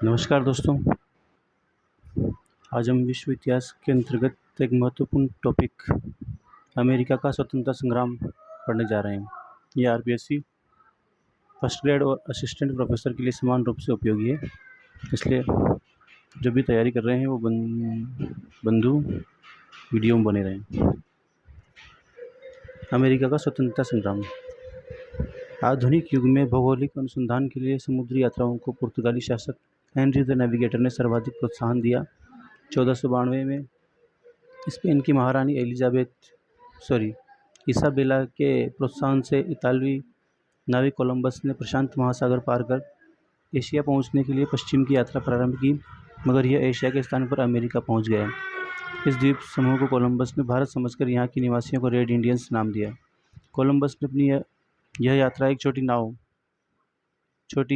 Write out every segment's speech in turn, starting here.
नमस्कार दोस्तों। आज हम विश्व इतिहास के अंतर्गत एक महत्वपूर्ण टॉपिक अमेरिका का स्वतंत्रता संग्राम पढ़ने जा रहे हैं। ये आरपीएससी फर्स्ट ग्रेड और असिस्टेंट प्रोफेसर के लिए समान रूप से उपयोगी है, इसलिए जो भी तैयारी कर रहे हैं वो बंधु वीडियो में बने रहें। अमेरिका का स्वतंत्रता संग्राम। आधुनिक युग में भौगोलिक अनुसंधान के लिए समुद्री यात्राओं को पुर्तगाली शासक हेनरी द नेविगेटर ने सर्वाधिक प्रोत्साहन दिया। 1492 में स्पेन की महारानी इसाबेला के प्रोत्साहन से इतालवी नाविक कोलंबस ने प्रशांत महासागर पार कर एशिया पहुंचने के लिए पश्चिम की यात्रा प्रारंभ की, मगर यह एशिया के स्थान पर अमेरिका पहुंच गया। इस द्वीप समूह को कोलंबस ने भारत समझकर यहाँ के निवासियों को रेड इंडियंस नाम दिया। कोलंबस ने अपनी यह यात्रा एक छोटी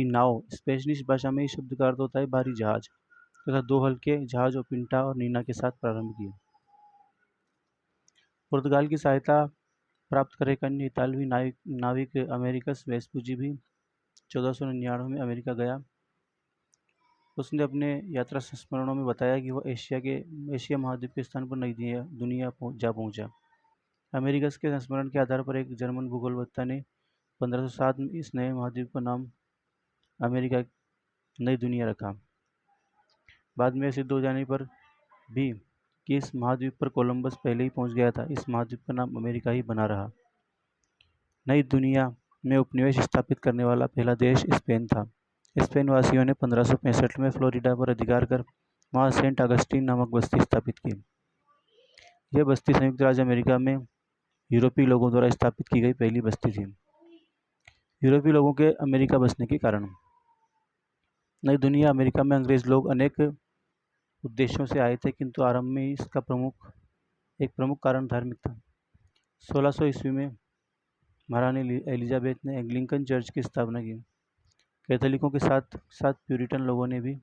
नाव स्पेनिश भाषा में इस शब्द का अर्थ होता है भारी जहाज तथा दो हल्के जहाजों पिंटा और नीना के साथ प्रारंभ किया। पुर्तगाल की सहायता प्राप्त कर एक अन्य इतालवी नाविक अमेरिकस वेस्पुजी भी 1499 में अमेरिका गया। उसने अपने यात्रा संस्मरणों में बताया कि वह एशिया महाद्वीप के स्थान पर नई दुनिया जा पहुंचा। अमेरिकस के संस्मरण के आधार पर एक जर्मन भूगोलवेत्ता ने 1507 में इस नए महाद्वीप का नाम अमेरिका नई दुनिया रखा। बाद में सिद्ध हो जाने पर भी कि इस महाद्वीप पर कोलंबस पहले ही पहुंच गया था, इस महाद्वीप का नाम अमेरिका ही बना रहा। नई दुनिया में उपनिवेश स्थापित करने वाला पहला देश स्पेन था। स्पेन वासियों ने 1565 में फ्लोरिडा पर अधिकार कर वहां सेंट अगस्टिन नामक बस्ती स्थापित की। यह बस्ती संयुक्त राज्य अमेरिका में यूरोपीय लोगों द्वारा स्थापित की गई पहली बस्ती थी। यूरोपीय लोगों के अमेरिका बसने के कारण। नई दुनिया अमेरिका में अंग्रेज लोग अनेक उद्देश्यों से आए थे, किंतु आरंभ में इसका एक प्रमुख कारण धार्मिक था। 1600 ईस्वी में महारानी एलिजाबेथ ने एंग्लिकन चर्च की स्थापना की। कैथोलिकों के साथ साथ प्यूरिटन लोगों ने भी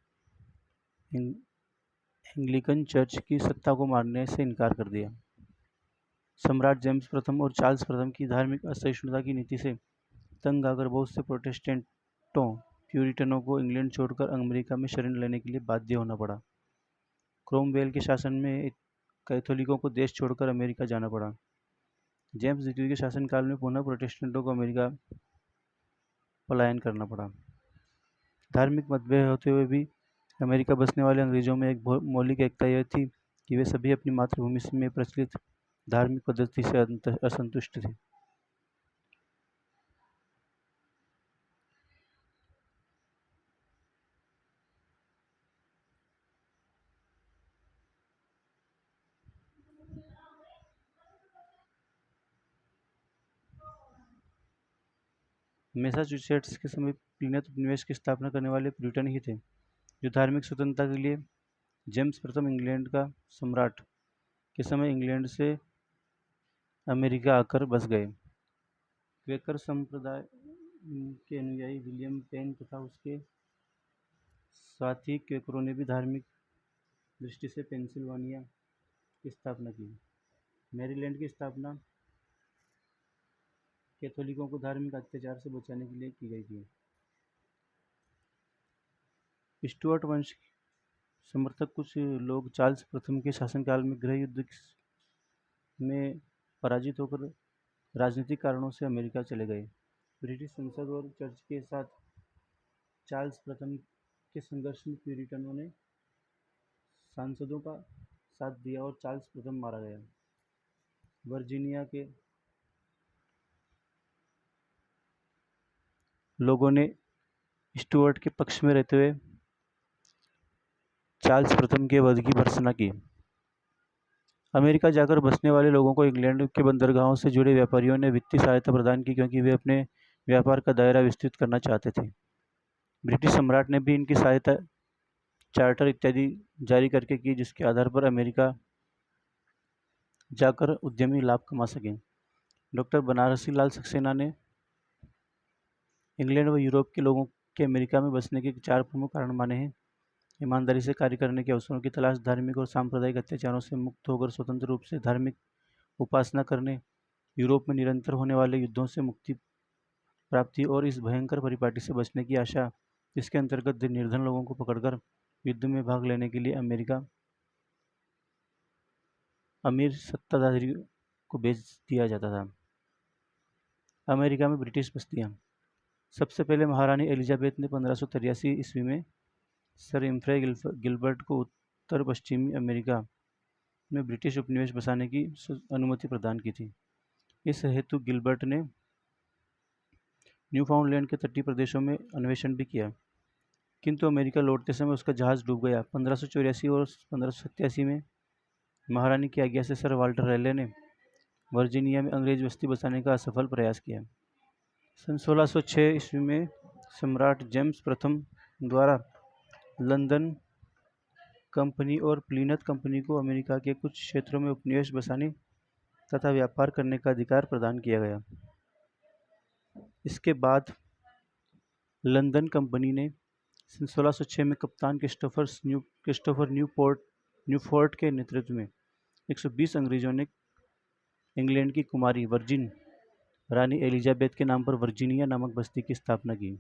एंग्लिकन चर्च की सत्ता को मानने से इनकार कर दिया। सम्राट जेम्स प्रथम और चार्ल्स प्रथम की धार्मिक असहिष्णुता की नीति से तंग आकर बहुत से प्रोटेस्टेंटों प्यूरिटनों को इंग्लैंड छोड़कर अमेरिका में शरण लेने के लिए बाध्य होना पड़ा। क्रोमवेल के शासन में कैथोलिकों को देश छोड़कर अमेरिका जाना पड़ा। जेम्स द्वितीय के शासनकाल में पुनः प्रोटेस्टेंटों को अमेरिका पलायन करना पड़ा। धार्मिक मतभेद होते हुए भी अमेरिका बसने वाले अंग्रेजों में एक मौलिक एकता यह थी कि वे सभी अपनी मातृभूमि में प्रचलित धार्मिक पद्धति से असंतुष्ट थे। मैसाचुसेट्स के समय प्लिमथ उपनिवेश की स्थापना करने वाले प्यूरिटन ही थे, जो धार्मिक स्वतंत्रता के लिए जेम्स प्रथम इंग्लैंड का सम्राट के समय इंग्लैंड से अमेरिका आकर बस गए। क्वेकर संप्रदाय के अनुयायी विलियम पेन तथा उसके साथी क्वेकरों ने भी धार्मिक दृष्टि से पेंसिल्वानिया की स्थापना की। मैरीलैंड की स्थापना कैथोलिकों को धार्मिक अत्याचार से बचाने के लिए की गई थी। स्टुअर्ट वंश समर्थक कुछ लोग चार्ल्स प्रथम के शासनकाल में गृह युद्ध में पराजित होकर राजनीतिक कारणों से अमेरिका चले गए। ब्रिटिश संसद और चर्च के साथ चार्ल्स प्रथम के संघर्ष में प्यूरिटनों ने सांसदों का साथ दिया और चार्ल्स प्रथम मारा गया। वर्जीनिया के लोगों ने स्टुअर्ट के पक्ष में रहते हुए चार्ल्स प्रथम के वध की भर्त्सना की। अमेरिका जाकर बसने वाले लोगों को इंग्लैंड के बंदरगाहों से जुड़े व्यापारियों ने वित्तीय सहायता प्रदान की, क्योंकि वे अपने व्यापार का दायरा विस्तृत करना चाहते थे। ब्रिटिश सम्राट ने भी इनकी सहायता चार्टर इत्यादि जारी करके की, जिसके आधार पर अमेरिका जाकर उद्यमी लाभ कमा सकें। डॉक्टर बनारसी लाल सक्सेना ने इंग्लैंड व यूरोप के लोगों के अमेरिका में बसने के 4 प्रमुख कारण माने हैं। ईमानदारी से कार्य करने के अवसरों की तलाश, धार्मिक और सांप्रदायिक अत्याचारों से मुक्त होकर स्वतंत्र रूप से धार्मिक उपासना करने, यूरोप में निरंतर होने वाले युद्धों से मुक्ति प्राप्ति और इस भयंकर परिपाटी से बचने की आशा जिसके अंतर्गत निर्धन लोगों को पकड़कर युद्ध में भाग लेने के लिए अमीर सत्ताधारी को भेज दिया जाता था। अमेरिका में ब्रिटिश बस्तियां। सबसे पहले महारानी एलिजाबेथ ने 1583 ईस्वी में सर इम्फ्रे गिलबर्ट को उत्तर पश्चिमी अमेरिका में ब्रिटिश उपनिवेश बसाने की अनुमति प्रदान की थी। इस हेतु गिलबर्ट ने न्यूफाउंडलैंड के तटीय प्रदेशों में अन्वेषण भी किया, किंतु अमेरिका लौटते समय उसका जहाज डूब गया। 1584 और 1587 में महारानी की आज्ञा से सर वाल्टर रैले ने वर्जीनिया में अंग्रेज बस्ती बसाने का असफल प्रयास किया। सन 1606 ईस्वी में सम्राट जेम्स प्रथम द्वारा लंदन कंपनी और प्लीमथ कंपनी को अमेरिका के कुछ क्षेत्रों में उपनिवेश बसाने तथा व्यापार करने का अधिकार प्रदान किया गया। इसके बाद लंदन कंपनी ने सन 1606 में कप्तान क्रिस्टोफर न्यूफोर्ट के नेतृत्व में 120 अंग्रेजों ने इंग्लैंड की कुमारी वर्जिन रानी एलिजाबेथ के नाम पर वर्जीनिया नामक बस्ती की स्थापना की।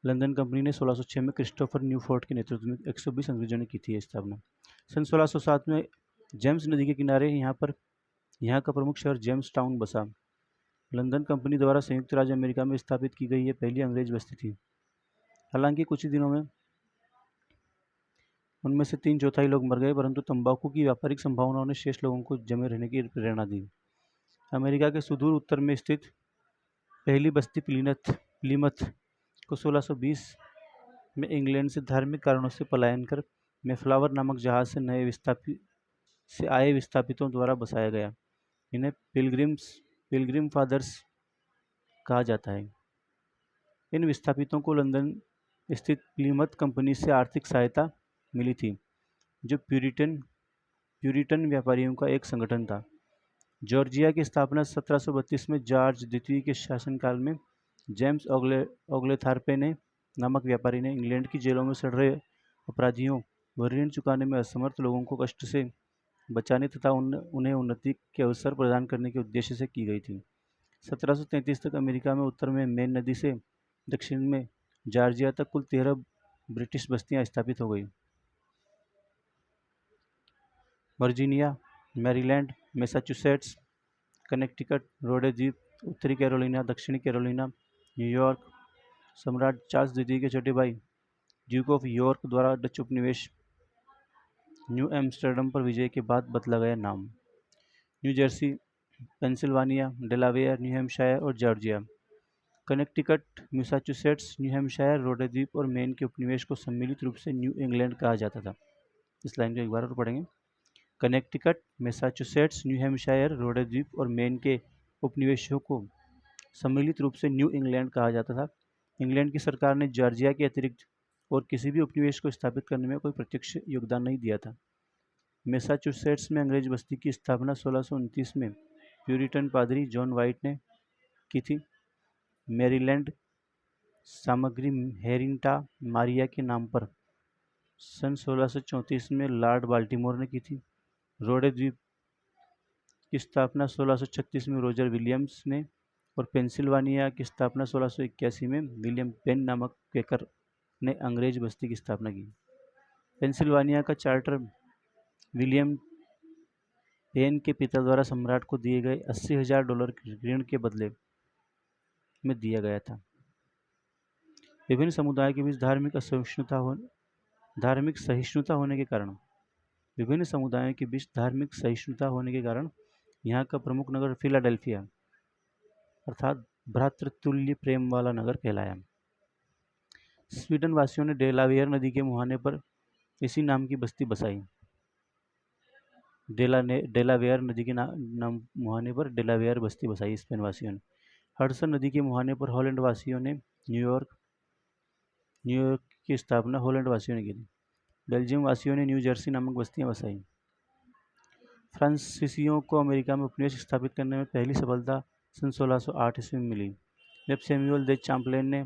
लंदन कंपनी ने 1606 में क्रिस्टोफर न्यूफोर्ट के नेतृत्व में 120 अंग्रेजों ने की थी स्थापना। सन 1607 में जेम्स नदी के किनारे यहाँ का प्रमुख शहर जेम्स टाउन बसा। लंदन कंपनी द्वारा संयुक्त राज्य अमेरिका में स्थापित की गई यह पहली अंग्रेज बस्ती थी। हालांकि कुछ ही दिनों में उनमें से 3/4 लोग मर गए, परंतु तंबाकू की व्यापारिक संभावनाओं ने शेष लोगों को जमे रहने की प्रेरणा दी। अमेरिका के सुदूर उत्तर में स्थित पहली बस्ती प्लीमथ को 1620 में इंग्लैंड से धार्मिक कारणों से पलायन कर मेफ्लावर नामक जहाज से आए विस्थापितों द्वारा बसाया गया। इन्हें पिलग्रिम फादर्स कहा जाता है। इन विस्थापितों को लंदन स्थित प्लीमथ कंपनी से आर्थिक सहायता मिली थी, जो प्यूरिटन व्यापारियों का एक संगठन था। जॉर्जिया की स्थापना 1732 में जॉर्ज द्वितीय के शासनकाल में जेम्स ओग्लेथार्पे नामक व्यापारी ने इंग्लैंड की जेलों में सड़ रहे अपराधियों व ऋण चुकाने में असमर्थ लोगों को कष्ट से बचाने तथा उन्हें उन्नति के अवसर प्रदान करने के उद्देश्य से की गई थी। 1733 तक अमेरिका में उत्तर में मेन नदी से दक्षिण में जॉर्जिया तक कुल 13 ब्रिटिश बस्तियां स्थापित हो गई। वर्जीनिया, मैरीलैंड, मैसाचुसेट्स, कनेक्टिकट, रोडे द्वीप, उत्तरी कैरोलिना, दक्षिणी कैरोलिना, न्यूयॉर्क, सम्राट चार्ल्स द्वितीय के छोटे भाई ड्यूक ऑफ यॉर्क द्वारा डच उपनिवेश न्यू एम्स्टर्डम पर विजय के बाद बदला गया नाम। New Jersey, Pennsylvania, Delaware, New Hampshire और Georgia, Connecticut, Massachusetts, New Hampshire, Rhode द्वीप और मेन के उपनिवेश को सम्मिलित रूप से न्यू इंग्लैंड कहा जाता था। इस लाइन को एक बार और पढ़ेंगे। Connecticut, Massachusetts, New Hampshire, Rhode द्वीप और मेन के उपनिवेशों को सम्मिलित रूप से न्यू इंग्लैंड कहा जाता था। इंग्लैंड की सरकार ने जॉर्जिया के अतिरिक्त और किसी भी उपनिवेश को स्थापित करने में कोई प्रत्यक्ष योगदान नहीं दिया था। मैसाचुसेट्स में अंग्रेज बस्ती की स्थापना 1629 में प्यूरिटन पादरी जॉन वाइट ने की थी। मैरीलैंड सामग्री हेरिंटा मारिया के नाम पर सन 1634 में लॉर्ड बाल्टीमोर ने की थी। रोडे द्वीप की स्थापना 1636 में रोजर विलियम्स ने और पेंसिल्वानिया की स्थापना 1681 में विलियम पेन नामक क्वेकर ने अंग्रेज बस्ती की स्थापना की। पेंसिल्वानिया का चार्टर विलियम पेन के पिता द्वारा सम्राट को दिए गए $80,000 ऋण के बदले में दिया गया था। विभिन्न समुदायों के बीच धार्मिक सहिष्णुता होने के कारण यहाँ का प्रमुख नगर फिलाडेल्फिया अर्थात भ्रातृतुल्य प्रेम वाला नगर कहलाया। स्वीडन वासियों ने डेलावेयर नदी के मुहाने पर इसी नाम की बस्ती बसाई। डेलावेयर नदी के मुहाने पर डेलावेयर बस्ती बसाई स्पेन वासियों ने। हडसन नदी के मुहाने पर हॉलैंड वासियों ने न्यूयॉर्क की स्थापना हॉलैंड वासियों ने की थी। बेल्जियम वासियों ने न्यू जर्सी नामक बस्तियां बसाई। फ्रांसीसियों को अमेरिका में उपनिवेश स्थापित करने में पहली सफलता सन 1608 ईस्वी में मिली, जब सैमुअल दे चैम्पलेन ने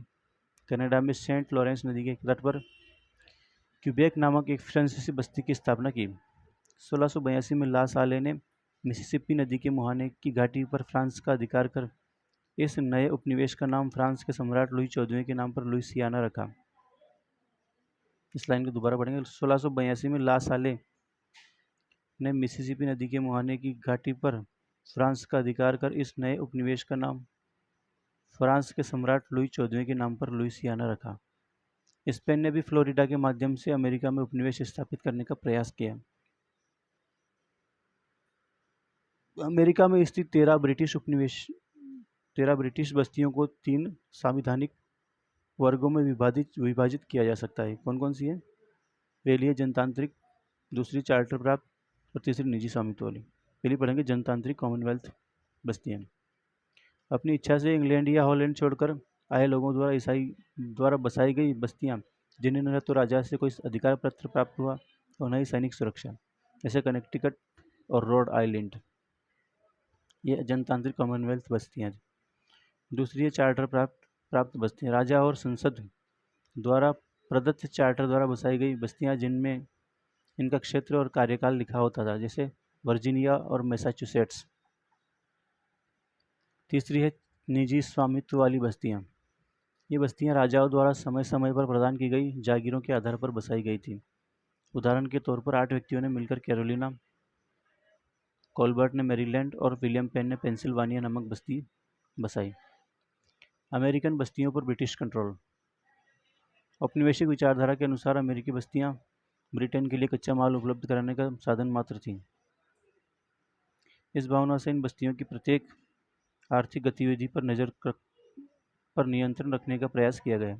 कनाडा में सेंट लॉरेंस नदी के तट पर क्यूबेक नामक एक फ्रांसीसी बस्ती की स्थापना की। 1682 में ला साले ने मिसिसिपी नदी के मुहाने की घाटी पर फ्रांस का अधिकार कर इस नए उपनिवेश का नाम फ्रांस के सम्राट लुई 14वें के नाम पर लुइसियाना रखा। इस लाइन को दोबारा पढ़ेंगे। 1682 में ला साले ने मिसिसिपी नदी के मुहाने की घाटी पर फ्रांस का अधिकार कर इस नए उपनिवेश का नाम फ्रांस के सम्राट लुई 14वें के नाम पर लुइसियाना रखा। स्पेन ने भी फ्लोरिडा के माध्यम से अमेरिका में उपनिवेश स्थापित करने का प्रयास किया। अमेरिका में स्थित 13 ब्रिटिश बस्तियों को 3 संवैधानिक वर्गों में विभाजित किया जा सकता है। कौन कौन सी है? पहली है जनतांत्रिक, दूसरी चार्टर प्राप्त और तीसरी निजी स्वामित्व वाली। पहली पढ़ेंगे जनतांत्रिक कॉमनवेल्थ बस्तियां। अपनी इच्छा से इंग्लैंड या हॉलैंड छोड़कर आए लोगों द्वारा बसाई गई बस्तियां, जिन्हें न तो राजा से कोई अधिकार पत्र प्राप्त हुआ और न ही सैनिक सुरक्षा, जैसे कनेक्टिकट और रोड आइलैंड। ये जनतांत्रिक कॉमनवेल्थ बस्तियां। दूसरी है चार्टर प्राप्त बस्तियां, राजा और संसद द्वारा प्रदत्त चार्टर द्वारा बसाई गई बस्तियां, जिनमें इनका क्षेत्र और कार्यकाल लिखा होता था, जैसे वर्जीनिया और मैसाचुसेट्स। तीसरी है निजी स्वामित्व वाली बस्तियां। ये बस्तियां राजाओं द्वारा समय समय पर प्रदान की गई जागीरों के आधार पर बसाई गई थी। उदाहरण के तौर पर 8 व्यक्तियों ने मिलकर कैरोलिना, कोलबर्ट ने मैरीलैंड और विलियम पेन ने पेंसिल्वानिया नामक बस्ती बसाई। अमेरिकन बस्तियों पर ब्रिटिश कंट्रोल। औपनिवेशिक विचारधारा के अनुसार अमेरिकी बस्तियां ब्रिटेन के लिए कच्चा माल उपलब्ध कराने का साधन मात्र थी। इस भावना से इन बस्तियों की प्रत्येक आर्थिक गतिविधि पर नियंत्रण रखने का प्रयास किया गया।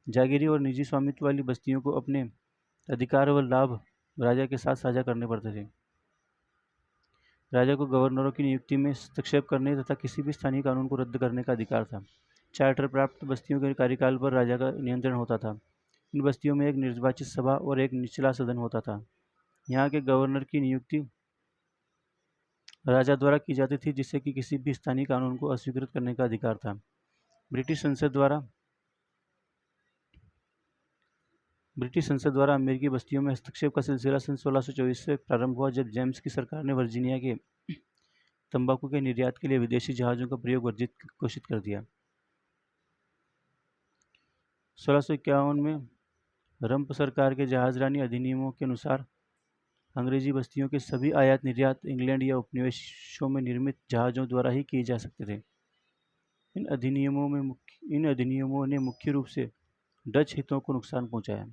जागीरी और निजी स्वामित्व वाली बस्तियों को अपने अधिकार व लाभ राजा के साथ साझा करने पड़ते थे। राजा को गवर्नरों की नियुक्ति में हस्तक्षेप करने तथा किसी भी स्थानीय कानून को रद्द करने का अधिकार था। चार्टर प्राप्त बस्तियों के कार्यकाल पर राजा का नियंत्रण होता था। इन बस्तियों में एक निर्वाचित सभा और एक निचला सदन होता था। यहाँ के गवर्नर की नियुक्ति राजा द्वारा की जाती थी, जिससे कि किसी भी स्थानीय कानून को अस्वीकृत करने का अधिकार था। ब्रिटिश संसद द्वारा अमेरिकी बस्तियों में हस्तक्षेप का सिलसिला सन 1624 से प्रारंभ हुआ, जब जेम्स की सरकार ने वर्जीनिया के तंबाकू के निर्यात के लिए विदेशी जहाजों का प्रयोग वर्जित घोषित कर दिया। 1651 में रंप सरकार के जहाजरानी अधिनियमों के अनुसार अंग्रेजी बस्तियों के सभी आयात निर्यात इंग्लैंड या उपनिवेशों में निर्मित जहाजों द्वारा ही किए जा सकते थे। इन अधिनियमों ने मुख्य रूप से डच हितों को नुकसान पहुंचाया।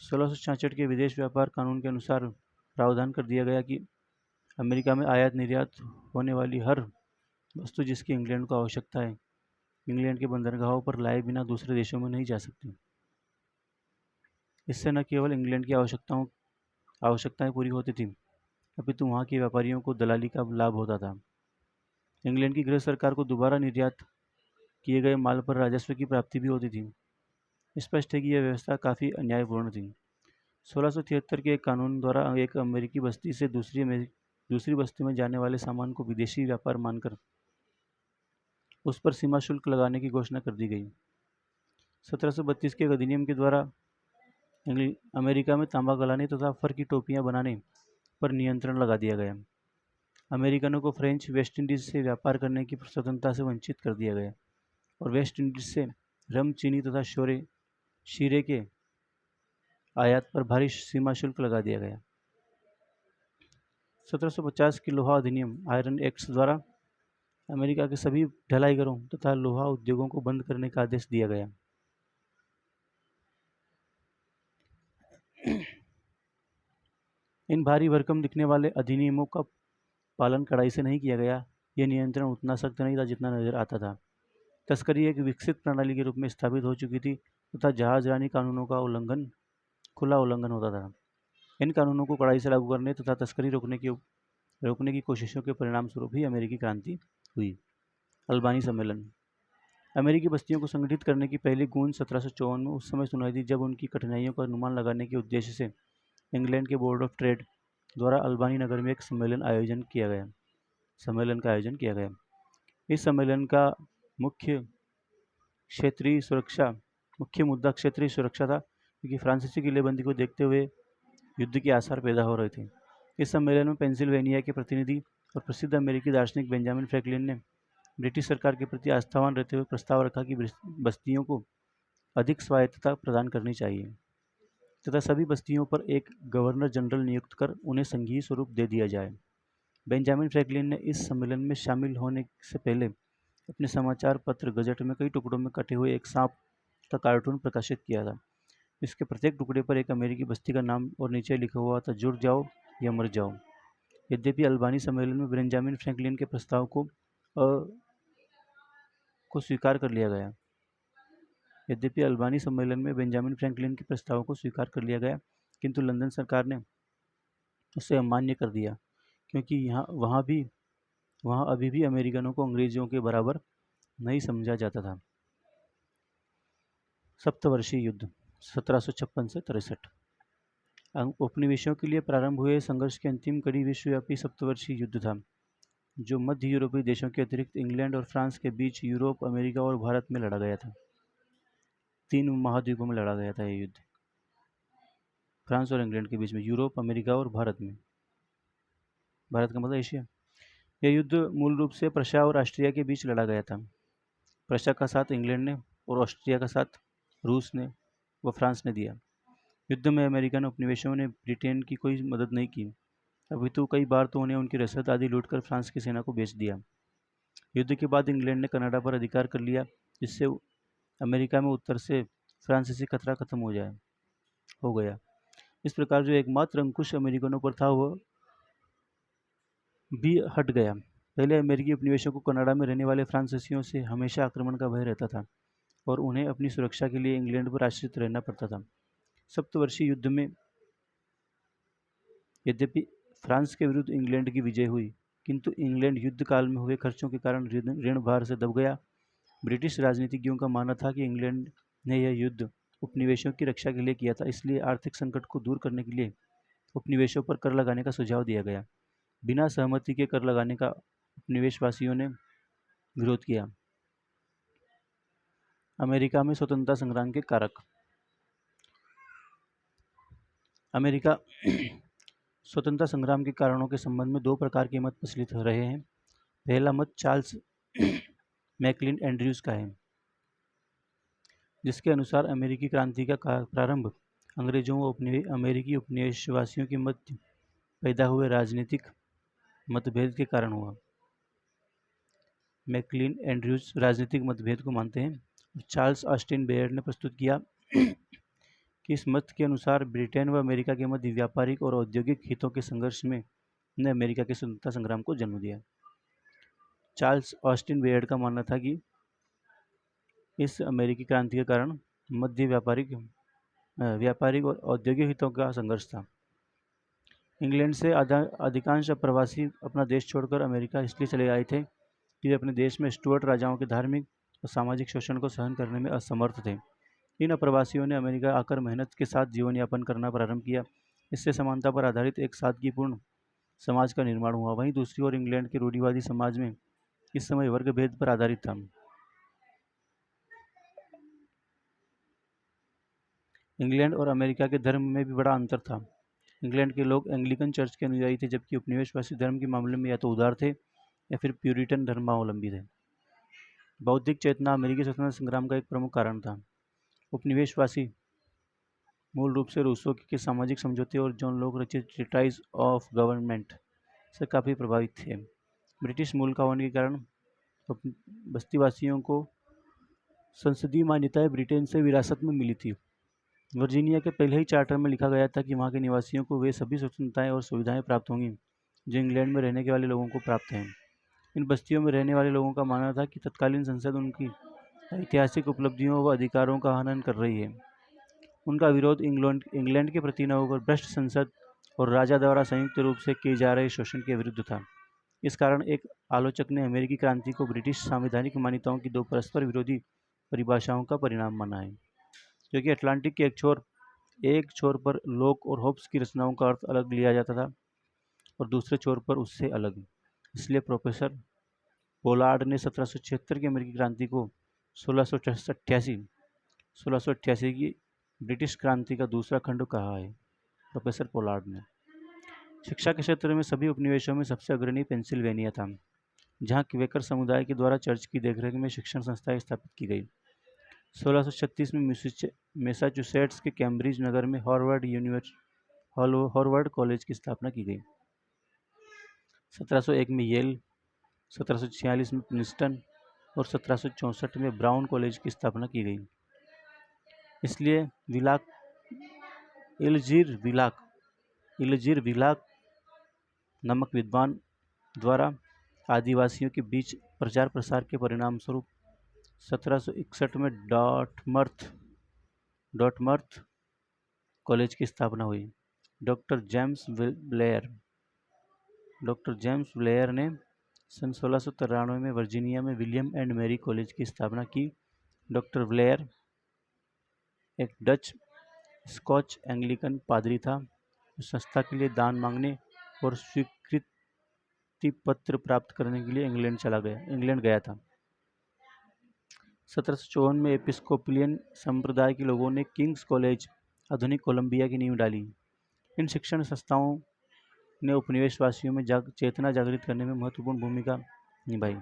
1666 के विदेश व्यापार कानून के अनुसार प्रावधान कर दिया गया कि अमेरिका में आयात निर्यात होने वाली हर वस्तु जिसकी इंग्लैंड को आवश्यकता है, इंग्लैंड के बंदरगाहों पर लाए बिना दूसरे देशों में नहीं जा सकती। इससे न केवल इंग्लैंड की आवश्यकताएं पूरी होती थी, अपितु वहाँ के व्यापारियों को दलाली का लाभ होता था। इंग्लैंड की गृह सरकार को दोबारा निर्यात किए गए माल पर राजस्व की प्राप्ति भी होती थी। स्पष्ट है कि यह व्यवस्था काफ़ी अन्यायपूर्ण थी। 1673 के एक कानून द्वारा एक अमेरिकी बस्ती से दूसरी बस्ती में जाने वाले सामान को विदेशी व्यापार मानकर उस पर सीमा शुल्क लगाने की घोषणा कर दी गई। 1732 के एक अधिनियम के द्वारा अमेरिका में तांबा गलाने तथा फर की टोपियां बनाने पर नियंत्रण लगा दिया गया। अमेरिकनों को फ्रेंच वेस्ट इंडीज से व्यापार करने की स्वतंत्रता से वंचित कर दिया गया और वेस्ट इंडीज से रम, चीनी तथा शीरे के आयात पर भारी सीमा शुल्क लगा दिया गया। 1750 की लोहा अधिनियम आयरन एक्ट्स द्वारा अमेरिका के सभी ढलाईघरों तथा लोहा उद्योगों को बंद करने का आदेश दिया गया। इन भारी भरकम दिखने वाले अधिनियमों का पालन कड़ाई से नहीं किया गया। यह नियंत्रण उतना सख्त नहीं था जितना नजर आता था। तस्करी एक विकसित प्रणाली के रूप में स्थापित हो चुकी थी तथा जहाजरानी कानूनों का खुला उल्लंघन होता था। इन कानूनों को कड़ाई से लागू करने तथा तस्करी रोकने की कोशिशों के परिणाम स्वरूप ही अमेरिकी क्रांति हुई। अल्बानी सम्मेलन। अमेरिकी बस्तियों को संगठित करने की पहली गूंज 1754 में उस समय सुनाई दी, जब उनकी कठिनाइयों का अनुमान लगाने के उद्देश्य से इंग्लैंड के बोर्ड ऑफ ट्रेड द्वारा अल्बानी नगर में एक सम्मेलन का आयोजन किया गया। इस सम्मेलन का मुख्य मुद्दा क्षेत्रीय सुरक्षा था, क्योंकि फ्रांसीसी किलेबंदी को देखते हुए युद्ध के आसार पैदा हो रहे थे। इस सम्मेलन में पेंसिल्वेनिया के प्रतिनिधि और प्रसिद्ध अमेरिकी दार्शनिक बेंजामिन फ्रैंकलिन ने ब्रिटिश सरकार के प्रति आस्थावान रहते हुए प्रस्ताव रखा कि बस्तियों को अधिक स्वायत्तता प्रदान करनी चाहिए तथा सभी बस्तियों पर एक गवर्नर जनरल नियुक्त कर उन्हें संघीय स्वरूप दे दिया जाए। बेंजामिन फ्रैंकलिन ने इस सम्मेलन में शामिल होने से पहले अपने समाचार पत्र गजट में कई टुकड़ों में कटे हुए एक सांप का कार्टून प्रकाशित किया था। इसके प्रत्येक टुकड़े पर एक अमेरिकी बस्ती का नाम और नीचे लिखा हुआ था, जुड़ जाओ या मर जाओ। यद्यपि अल्बानी सम्मेलन में बेंजामिन फ्रैंकलिन के प्रस्ताव को स्वीकार कर लिया गया यद्यपि अल्बानी सम्मेलन में बेंजामिन फ्रैंकलिन के प्रस्ताव को स्वीकार कर लिया गया, किंतु लंदन सरकार ने उसे अमान्य कर दिया क्योंकि वहाँ अभी भी अमेरिकनों को अंग्रेजों के बराबर नहीं समझा जाता था। सप्तवर्षीय युद्ध 1756 से 63। उपनिवेशों के लिए प्रारंभ हुए संघर्ष की अंतिम कड़ी विश्वव्यापी सप्तवर्षीय युद्ध था, जो मध्य यूरोपीय देशों के अतिरिक्त इंग्लैंड और फ्रांस के बीच यूरोप, अमेरिका और भारत में लड़ा गया था। 3 महाद्वीपों में लड़ा गया था यह युद्ध, फ्रांस और इंग्लैंड के बीच में, यूरोप, अमेरिका और भारत में। भारत का मतलब एशिया। यह युद्ध मूल रूप से प्रशा और ऑस्ट्रिया के बीच लड़ा गया था। प्रशा का साथ इंग्लैंड ने और ऑस्ट्रिया का साथ रूस ने व फ्रांस ने दिया। युद्ध में अमेरिकन उपनिवेशों ने ब्रिटेन की कोई मदद नहीं की, अपितु कई बार तो उन्हें उनकी रसद आदि लूटकर फ्रांस की सेना को बेच दिया। युद्ध के बाद इंग्लैंड ने कनाडा पर अधिकार कर लिया, जिससे अमेरिका में उत्तर से फ्रांसीसी खतरा खत्म हो गया। इस प्रकार जो एकमात्र अंकुश अमेरिकनों पर था वह भी हट गया। पहले अमेरिकी उपनिवेशों को कनाडा में रहने वाले फ्रांसीसियों से हमेशा आक्रमण का भय रहता था और उन्हें अपनी सुरक्षा के लिए इंग्लैंड पर आश्रित रहना पड़ता था। सप्तवर्षीय युद्ध में यद्यपि फ्रांस के विरुद्ध इंग्लैंड की विजय हुई, किंतु इंग्लैंड युद्ध काल में हुए खर्चों के कारण ऋण भार से दब गया। ब्रिटिश राजनीतिज्ञों का मानना था कि इंग्लैंड ने यह युद्ध उपनिवेशों की रक्षा के लिए किया था, इसलिए आर्थिक संकट को दूर करने के लिए उपनिवेशों पर कर लगाने का सुझाव दिया गया। बिना सहमति के कर लगाने का उपनिवेशवासियों ने विरोध किया। अमेरिका में स्वतंत्रता संग्राम के कारक। अमेरिका स्वतंत्रता संग्राम के कारणों के संबंध में 2 प्रकार के मत प्रचलित हो रहे हैं। पहला मत चार्ल्स मैकलिन एंड्रयूज का है, जिसके अनुसार अमेरिकी क्रांति का प्रारंभ अंग्रेजों व अमेरिकी उपनिवेशवासियों के मध्य पैदा हुए राजनीतिक मतभेद के कारण हुआ। मैकलिन एंड्रयूज राजनीतिक मतभेद को मानते हैं। चार्ल्स ऑस्टिन बेयर ने प्रस्तुत किया कि इस मत के अनुसार ब्रिटेन व अमेरिका के मध्य व्यापारिक और औद्योगिक हितों के संघर्ष ने अमेरिका के स्वतंत्रता संग्राम को जन्म दिया। चार्ल्स ऑस्टिन बेयर का मानना था कि इस अमेरिकी क्रांति के कारण मध्य व्यापारिक और औद्योगिक हितों का संघर्ष था। इंग्लैंड से अधिकांश प्रवासी अपना देश छोड़कर अमेरिका इसलिए चले आए थे कि वे अपने देश में स्टुअर्ट राजाओं के धार्मिक और सामाजिक शोषण को सहन करने में असमर्थ थे। इन अप्रवासियों ने अमेरिका आकर मेहनत के साथ जीवन यापन करना प्रारंभ किया। इससे समानता पर आधारित एक सादगीपूर्ण समाज का निर्माण हुआ। वहीं दूसरी ओर इंग्लैंड के रूढ़िवादी समाज में इस समय वर्ग भेद पर आधारित था। इंग्लैंड और अमेरिका के धर्म में भी बड़ा अंतर था। इंग्लैंड के लोग एंग्लिकन चर्च के अनुयायी थे, जबकि उपनिवेशवासी धर्म के मामले में या तो उदार थे या फिर प्यूरिटन धर्मावलंबी थे। बौद्धिक चेतना अमेरिकी स्वतंत्रता संग्राम का एक प्रमुख कारण था। उपनिवेशवासी मूल रूप से रूसो के सामाजिक समझौते और जॉन लॉक रचित ट्रीटाइज ऑफ गवर्नमेंट से काफ़ी प्रभावित थे। ब्रिटिश मूल का होने के कारण बस्तीवासियों को संसदीय मान्यताएं ब्रिटेन से विरासत में मिली थी। वर्जीनिया के पहले ही चार्टर में लिखा गया था कि वहाँ के निवासियों को वे सभी स्वतंत्रताएं और सुविधाएं प्राप्त होंगी जो इंग्लैंड में रहने के वाले लोगों को प्राप्त हैं। इन बस्तियों में रहने वाले लोगों का मानना था कि तत्कालीन संसद उनकी ऐतिहासिक उपलब्धियों व अधिकारों का हनन कर रही है। उनका विरोध इंग्लैंड के प्रति न होकर भ्रष्ट संसद और राजा द्वारा संयुक्त रूप से किए जा रहे शोषण के विरुद्ध था। इस कारण एक आलोचक ने अमेरिकी क्रांति को ब्रिटिश संवैधानिक मान्यताओं की 2 परस्पर विरोधी परिभाषाओं का परिणाम माना है, जो कि अटलांटिक के एक छोर पर लॉक और होब्स की रचनाओं का अर्थ अलग लिया जाता था और दूसरे छोर पर उससे अलग। इसलिए प्रोफेसर पोलार्ड ने 1776 की अमेरिकी क्रांति को 1688 की ब्रिटिश क्रांति का दूसरा खंड कहा है। प्रोफेसर पोलार्ड ने शिक्षा के क्षेत्र में सभी उपनिवेशों में सबसे अग्रणी पेंसिल्वेनिया था। जहाँ क्वेकर समुदाय के द्वारा चर्च की देखरेख में शिक्षण संस्थाएं स्थापित की गई। 1636 में मैसाचुसेट्स के कैम्ब्रिज नगर में हॉवर्ड कॉलेज की स्थापना की गई। 1701 में येल, 1746 में प्रिंसटन और 1764 में ब्राउन कॉलेज की स्थापना की गई। इसलिए इलजीर विलाक नामक विद्वान द्वारा आदिवासियों के बीच प्रचार प्रसार के परिणाम स्वरूप 1761 में डॉटमर्थ कॉलेज की स्थापना हुई। डॉक्टर जेम्स ब्लेयर ने सन 1693 में वर्जीनिया में विलियम एंड मैरी कॉलेज की स्थापना की। डॉक्टर ब्लेयर एक डच स्कॉच एंग्लिकन पादरी था जो संस्था के लिए दान मांगने और स्वीकृति पत्र प्राप्त करने के लिए इंग्लैंड गया था। 1754 में एपिस्कोपियन संप्रदाय के लोगों ने किंग्स कॉलेज, आधुनिक कोलंबिया की नींव डाली। इन शिक्षण संस्थाओं ने उपनिवेशवासियों में चेतना जागृत करने में महत्वपूर्ण भूमिका निभाई।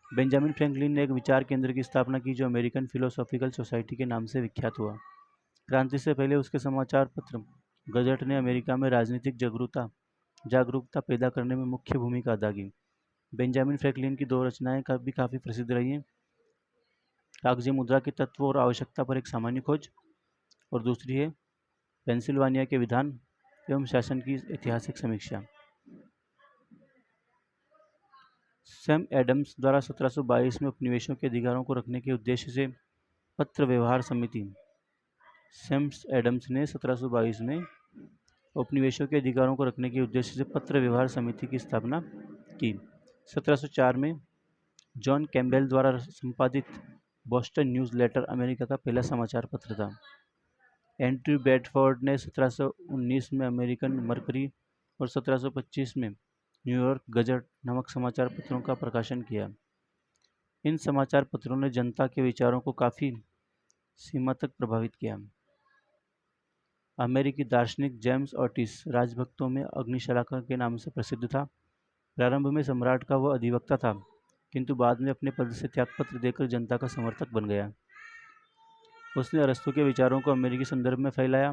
बेंजामिन फ्रैंकलिन ने एक विचार केंद्र की स्थापना की जो अमेरिकन फिलोसॉफिकल सोसाइटी के नाम से विख्यात हुआ। क्रांति से पहले उसके समाचार पत्र गजट ने अमेरिका में राजनीतिक जागरूकता पैदा करने में मुख्य भूमिका अदा की। बेंजामिन फ्रैंकलिन की दो रचनाएं भी काफ़ी प्रसिद्ध रही हैं। कागजी मुद्रा के तत्व और आवश्यकता पर एक सामान्य खोज, और दूसरी है पेंसिल्वानिया के विधान एवं शासन की ऐतिहासिक समीक्षा। सैम एडम्स द्वारा 1722 में उपनिवेशों के अधिकारों को रखने के उद्देश्य से पत्र व्यवहार समिति सैम एडम्स ने 1722 में उपनिवेशों के अधिकारों को रखने के उद्देश्य से पत्र व्यवहार समिति की स्थापना की। 1704 में जॉन कैम्पबेल द्वारा संपादित बोस्टन न्यूज़ लेटर अमेरिका का पहला समाचार पत्र था। एंड्रयू बेडफोर्ड ने 1719 में अमेरिकन मरकरी और 1725 में न्यूयॉर्क गजट नामक समाचार पत्रों का प्रकाशन किया। इन समाचार पत्रों ने जनता के विचारों को काफ़ी सीमा तक प्रभावित किया। अमेरिकी दार्शनिक जेम्स ऑटिस राजभक्तों में अग्निशलाका के नाम से प्रसिद्ध था। प्रारंभ में सम्राट का वह अधिवक्ता था, किंतु बाद में अपने पद से त्यागपत्र देकर जनता का समर्थक बन गया। उसने अरस्तू के विचारों को अमेरिकी संदर्भ में फैलाया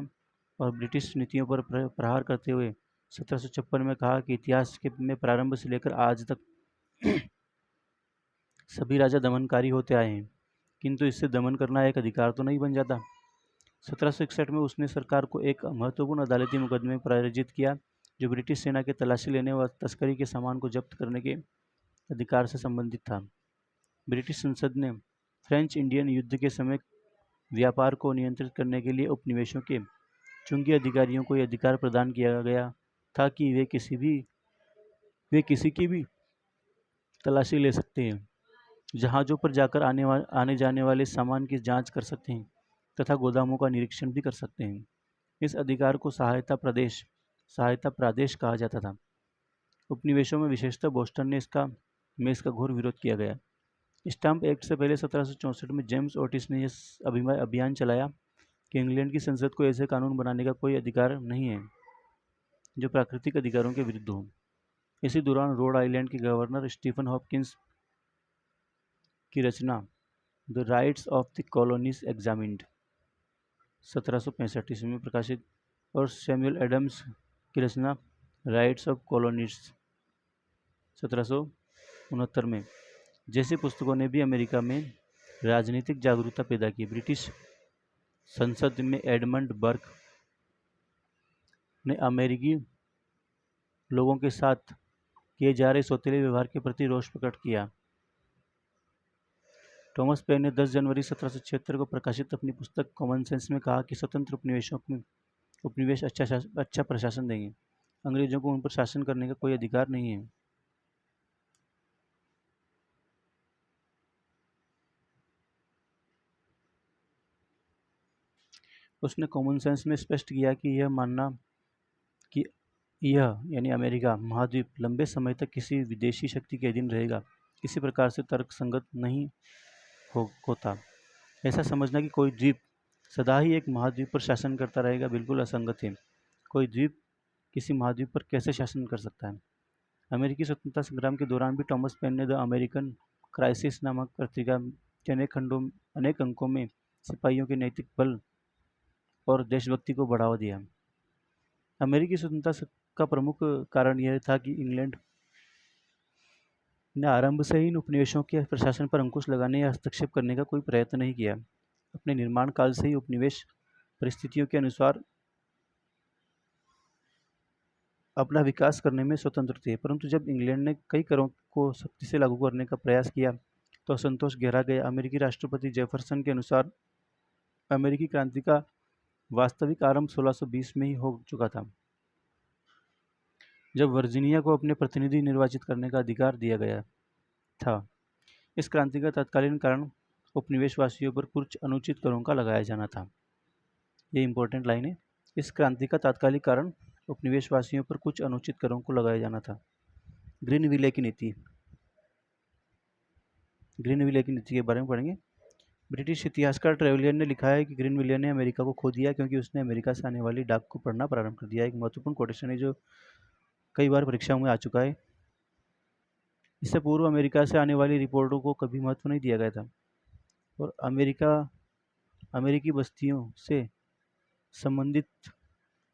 और ब्रिटिश नीतियों पर प्रहार करते हुए 1756 में कहा कि इतिहास में प्रारंभ से लेकर आज तक सभी राजा दमनकारी होते आए हैं, किंतु इससे दमन करना एक अधिकार तो नहीं बन जाता। 1761 में उसने सरकार को एक महत्वपूर्ण अदालती मुकदमे में पराजित किया जो ब्रिटिश सेना के तलाशी लेने व तस्करी के सामान को जब्त करने के अधिकार से संबंधित था। ब्रिटिश संसद ने फ्रेंच इंडियन युद्ध के समय व्यापार को नियंत्रित करने के लिए उपनिवेशों के चुंगी अधिकारियों को यह अधिकार प्रदान किया गया था कि वे किसी की भी तलाशी ले सकते हैं, जहाज़ों पर जाकर आने जाने वाले सामान की जांच कर सकते हैं तथा गोदामों का निरीक्षण भी कर सकते हैं। इस अधिकार को सहायता प्रादेश कहा जाता था। उपनिवेशों में विशेषतः बोस्टन में इसका घोर विरोध किया गया। स्टाम्प एक्ट से पहले 1764 में जेम्स ओटिस ने यह अभियान चलाया कि इंग्लैंड की संसद को ऐसे कानून बनाने का कोई अधिकार नहीं है जो प्राकृतिक अधिकारों के विरुद्ध हो। इसी दौरान रोड आइलैंड के गवर्नर स्टीफन हॉपकिंस की रचना the rights of the colonies examined 1765 ईस्वी में प्रकाशित और सैमुअल एडम्स की रचना राइट्स ऑफ कॉलोनीज 1769 में जैसी पुस्तकों ने भी अमेरिका में राजनीतिक जागरूकता पैदा की। ब्रिटिश संसद में एडमंड बर्क ने अमेरिकी लोगों के साथ किए जा रहे सौतेले व्यवहार के प्रति रोष प्रकट किया। थॉमस पेन ने 10 जनवरी 1776 को प्रकाशित अपनी पुस्तक कॉमन सेंस में कहा कि स्वतंत्र उपनिवेश अच्छा प्रशासन देंगे। अंग्रेजों को उन पर शासन करने का कोई अधिकार नहीं है। उसने कॉमन सेंस में स्पष्ट किया कि यह मानना कि यह यानी अमेरिका महाद्वीप लंबे समय तक किसी विदेशी शक्ति के अधीन रहेगा किसी प्रकार से तर्कसंगत नहीं होता। ऐसा समझना कि कोई द्वीप सदा ही एक महाद्वीप पर शासन करता रहेगा बिल्कुल असंगत है। कोई द्वीप किसी महाद्वीप पर कैसे शासन कर सकता है? अमेरिकी स्वतंत्रता संग्राम के दौरान भी थॉमस पेन ने द अमेरिकन क्राइसिस नामक पत्रिका के अनेक अंकों में सिपाहियों के नैतिक बल और देशभक्ति को बढ़ावा दिया। अमेरिकी स्वतंत्रता का प्रमुख कारण यह था कि इंग्लैंड ने आरंभ से ही इन उपनिवेशों के प्रशासन पर अंकुश लगाने या हस्तक्षेप करने का कोई प्रयत्न नहीं किया। अपने निर्माण काल से ही उपनिवेश परिस्थितियों के अनुसार अपना विकास करने में स्वतंत्र थे, परंतु जब इंग्लैंड ने कई करों को सख्ती से लागू करने का प्रयास किया तो असंतोष गहरा गया। अमेरिकी राष्ट्रपति जेफरसन के अनुसार अमेरिकी क्रांति का वास्तविक आरंभ 1620 में ही हो चुका था, जब वर्जीनिया को अपने प्रतिनिधि निर्वाचित करने का अधिकार दिया गया था। इस क्रांति का तत्कालीन कारण उपनिवेशवासियों पर कुछ अनुचित करों का लगाया जाना था। ये इंपॉर्टेंट लाइन है। इस क्रांति का तात्कालिक कारण उपनिवेशवासियों पर कुछ अनुचित करों को लगाया जाना था। ग्रीनविले की नीति के बारे में पढ़ेंगे। ब्रिटिश इतिहासकार ट्रेवलियर ने लिखा है कि ग्रीनविले ने अमेरिका को खो दिया क्योंकि उसने अमेरिका से आने वाली डाक को पढ़ना प्रारंभ कर दिया। एक महत्वपूर्ण कोटेशन है जो कई बार परीक्षाओं में आ चुका है। इससे पूर्व अमेरिका से आने वाली रिपोर्टों को कभी महत्व नहीं दिया गया था और अमेरिकी बस्तियों से संबंधित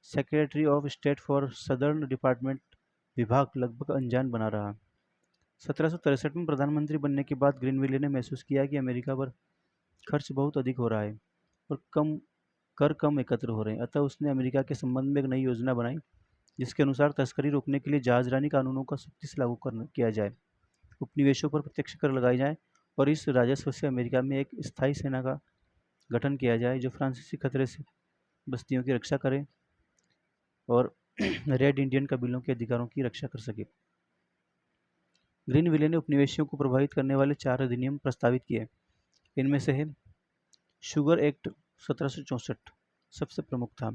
secretary of state for southern department विभाग लगभग अनजान बना रहा। 1763 में प्रधानमंत्री बनने के बाद ग्रीनविले ने महसूस किया कि अमेरिका पर खर्च बहुत अधिक हो रहा है और कम एकत्र हो रहे हैं। अतः उसने अमेरिका के संबंध में एक नई योजना बनाई जिसके अनुसार तस्करी रोकने के लिए जहाजरानी कानूनों का सख्ती से लागू किया जाए, उपनिवेशों पर प्रत्यक्ष कर लगाए जाए और इस राजस्व से अमेरिका में एक स्थायी सेना का गठन किया जाए जो फ्रांसीसी खतरे से बस्तियों की रक्षा करे और रेड इंडियन कबीलों के अधिकारों की रक्षा कर सके। ग्रीनविले ने उपनिवेशियों को प्रभावित करने वाले 4 अधिनियम प्रस्तावित किए। इनमें से है शुगर एक्ट 1764 सबसे प्रमुख था।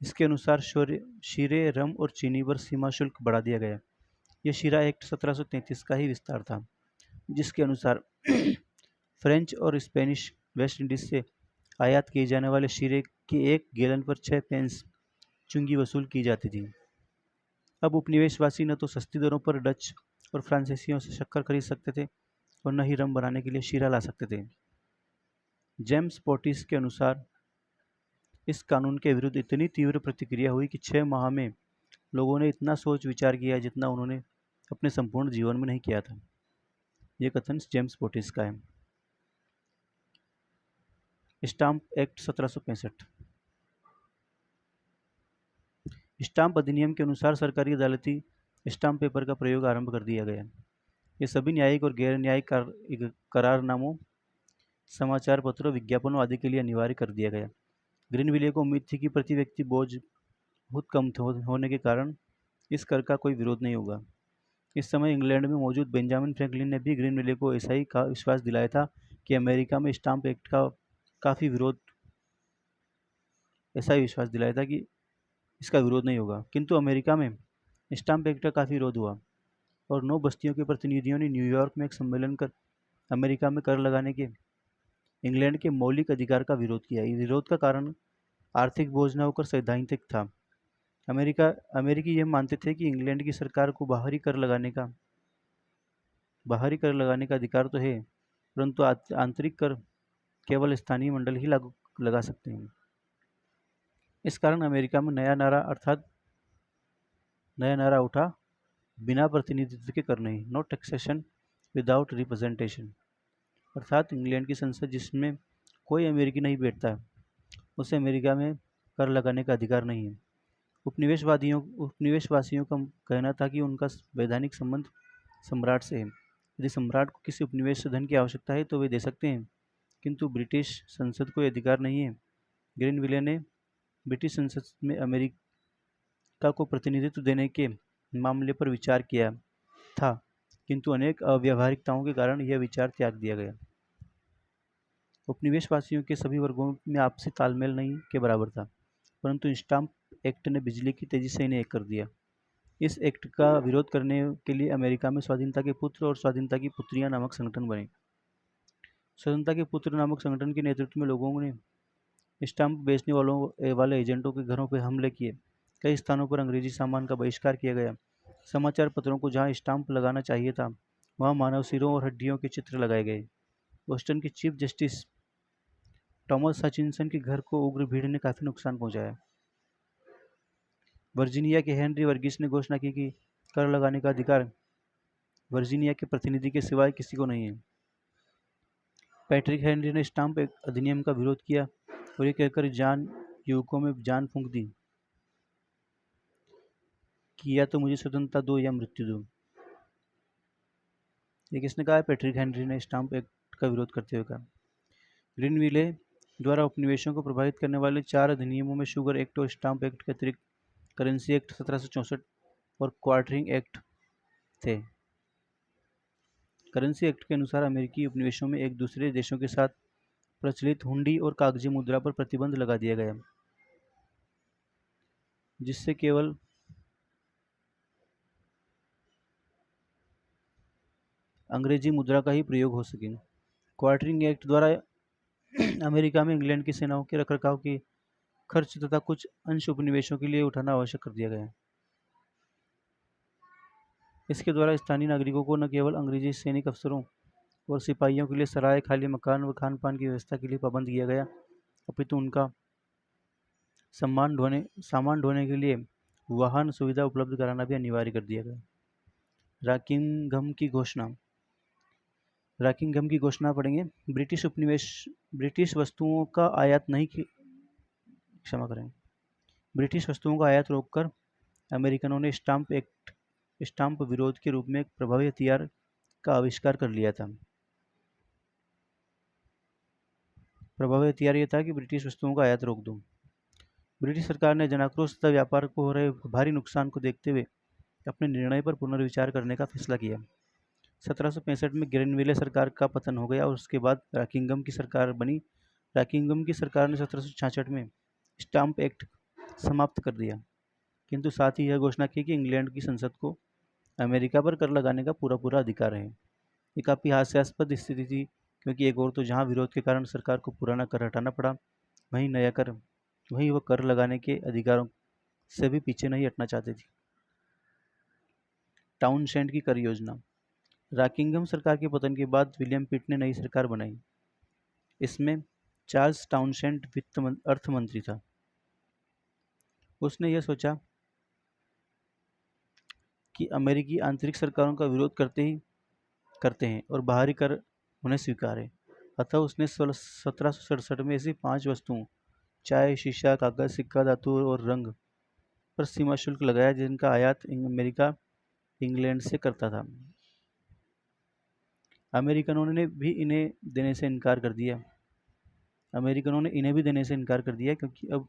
इसके अनुसार शीरे, रम और चीनी पर सीमा शुल्क बढ़ा दिया गया। यह शीरा एक्ट 1733 का ही विस्तार था, जिसके अनुसार फ्रेंच और स्पेनिश वेस्ट इंडीज से आयात किए जाने वाले शीरे के 1 गैलन पर 6 पेंस चुंगी वसूल की जाती थी। अब उपनिवेशवासी न तो सस्ती दरों पर डच और फ्रांसीसियों से शक्कर खरीद सकते थे और न ही रम बनाने के लिए शीरा ला सकते थे। जेम्स पोटिस के अनुसार इस कानून के विरुद्ध इतनी तीव्र प्रतिक्रिया हुई कि 6 माह में लोगों ने इतना सोच विचार किया जितना उन्होंने अपने संपूर्ण जीवन में नहीं किया था। यह कथन जेम्स पोटिस का है। स्टाम्प एक्ट 1765 स्टाम्प अधिनियम के अनुसार सरकारी अदालती स्टाम्प पेपर का प्रयोग आरंभ कर दिया गया। ये सभी न्यायिक और गैर न्यायिक करारनामों, समाचार पत्रों, विज्ञापनों आदि के लिए अनिवार्य कर दिया गया। ग्रीनविले को उम्मीद थी कि प्रति व्यक्ति बोझ बहुत कम होने के कारण इस कर का कोई विरोध नहीं होगा। इस समय इंग्लैंड में मौजूद बेंजामिन फ्रैंकलिन ने भी ग्रीनविले को ऐसा ही विश्वास दिलाया था कि अमेरिका में स्टाम्प एक्ट का काफ़ी विरोध ऐसा ही विश्वास दिलाया था कि इसका विरोध नहीं होगा, किंतु अमेरिका में स्टाम्प एक्ट का काफ़ी विरोध हुआ और 9 बस्तियों के प्रतिनिधियों ने न्यूयॉर्क में एक सम्मेलन कर अमेरिका में कर लगाने के इंग्लैंड के मौलिक अधिकार का विरोध किया। इस विरोध का कारण आर्थिक बोझ न होकर सैद्धांतिक था। अमेरिकी यह मानते थे कि इंग्लैंड की सरकार को बाहरी कर लगाने का अधिकार तो है, परंतु आंतरिक कर केवल स्थानीय मंडल ही लगा सकते हैं। इस कारण अमेरिका में नया नारा उठा, बिना प्रतिनिधित्व के कर नहीं, नो टैक्सेशन विदाउट रिप्रेजेंटेशन। अर्थात इंग्लैंड की संसद जिसमें कोई अमेरिकी नहीं बैठता उसे अमेरिका में कर लगाने का अधिकार नहीं है। उपनिवेशवासियों का कहना था कि उनका वैधानिक संबंध सम्राट से है। यदि सम्राट को किसी उपनिवेश से धन की आवश्यकता है तो वे दे सकते हैं, किंतु ब्रिटिश संसद को यह अधिकार नहीं है। ग्रीनविले ने ब्रिटिश संसद में अमेरिका को प्रतिनिधित्व देने के मामले पर विचार किया था, किंतु अनेक अव्यावहारिकताओं के कारण यह विचार त्याग दिया गया। उपनिवेशवासियों के सभी वर्गों में आपसी तालमेल नहीं के बराबर था, परंतु स्टाम्प एक्ट ने बिजली की तेजी से इन्हें एक कर दिया। इस एक्ट का विरोध करने के लिए अमेरिका में स्वाधीनता के पुत्र और स्वाधीनता की पुत्रियां नामक संगठन बने। स्वाधीनता के पुत्र नामक संगठन के नेतृत्व में लोगों ने स्टाम्प बेचने वाले एजेंटों के घरों पर हमले किए। कई स्थानों पर अंग्रेजी सामान का बहिष्कार किया गया। समाचार पत्रों को जहां स्टाम्प लगाना चाहिए था, वहां मानव सिरों और हड्डियों के चित्र लगाए गए। बोस्टन के चीफ जस्टिस टॉमस हचिनसन के घर को उग्र भीड़ ने काफी नुकसान पहुंचाया। वर्जीनिया के हेनरी वर्गीस ने घोषणा की कि कर लगाने का अधिकार वर्जीनिया के प्रतिनिधि के सिवाय किसी को नहीं है। पैट्रिक हेनरी ने स्टाम्प अधिनियम का विरोध किया और ये कहकर युवकों में जान फूंक दी कि या तो मुझे स्वतंत्रता दो या मृत्यु दो। ये किसने कहा है? पैट्रिक हेनरी ने स्टाम्प एक्ट का विरोध करते हुए कहा। ग्रीनविले द्वारा उपनिवेशों को प्रभावित करने वाले 4 अधिनियमों में शुगर एक्ट और स्टाम्प एक्ट के अतिरिक्त करेंसी एक्ट 1764 और क्वार्टरिंग एक्ट थे। करेंसी एक्ट के अनुसार अमेरिकी उपनिवेशों में एक दूसरे देशों के साथ प्रचलित हुंडी और कागजी मुद्रा पर प्रतिबंध लगा दिया गया, जिससे केवल अंग्रेजी मुद्रा का ही प्रयोग हो सके। क्वार्टरिंग एक्ट द्वारा अमेरिका में इंग्लैंड की सेनाओं के रखरखाव के खर्च तथा कुछ अंश उपनिवेशों के लिए उठाना आवश्यक कर दिया गया। इसके द्वारा स्थानीय नागरिकों को न केवल अंग्रेजी सैनिक अफसरों और सिपाहियों के लिए सराय, खाली मकान व खान-पान की व्यवस्था के लिए पाबंद किया गया, अपितु उनका सामान ढोने के लिए वाहन सुविधा उपलब्ध कराना भी अनिवार्य कर दिया गया। रॉकिंघम की घोषणा पढ़ेंगे। ब्रिटिश वस्तुओं का आयात रोककर अमेरिकनों ने स्टाम्प विरोध के रूप में एक प्रभावी हथियार का आविष्कार कर लिया था। प्रभावी हथियार यह था कि ब्रिटिश वस्तुओं का आयात रोक दो। ब्रिटिश सरकार ने जनाक्रोश तथा व्यापार को हो रहे भारी नुकसान को देखते हुए अपने निर्णय पर पुनर्विचार करने का फैसला किया। 1765 में ग्रेनविले सरकार का पतन हो गया और उसके बाद रॉकिंघम की सरकार बनी। रॉकिंघम की सरकार ने 1766 में स्टाम्प एक्ट समाप्त कर दिया, किंतु साथ ही यह घोषणा की कि इंग्लैंड की संसद को अमेरिका पर कर लगाने का पूरा अधिकार है। ये काफ़ी हास्यास्पद स्थिति थी, क्योंकि एक ओर तो जहाँ विरोध के कारण सरकार को पुराना कर हटाना पड़ा, वहीं वह कर लगाने के अधिकारों से भी पीछे नहीं हटना चाहती थी। टाउनशेंड की कर योजना। रॉकिंघम सरकार के पतन के बाद विलियम पिट ने नई सरकार बनाई। इसमें चार्ल्स टाउनशेंड अर्थ मंत्री था। उसने यह सोचा कि अमेरिकी आंतरिक सरकारों का विरोध करते हैं और बाहरी कर उन्हें स्वीकार है। अतः उसने 1767 में ऐसी 5 वस्तुओं, चाय, शीशा, कागज, सिक्का, धातु और रंग पर सीमा शुल्क लगाया, जिनका आयात अमेरिका इंग्लैंड से करता था। अमेरिकनों ने भी इन्हें देने से इनकार कर दिया, क्योंकि अब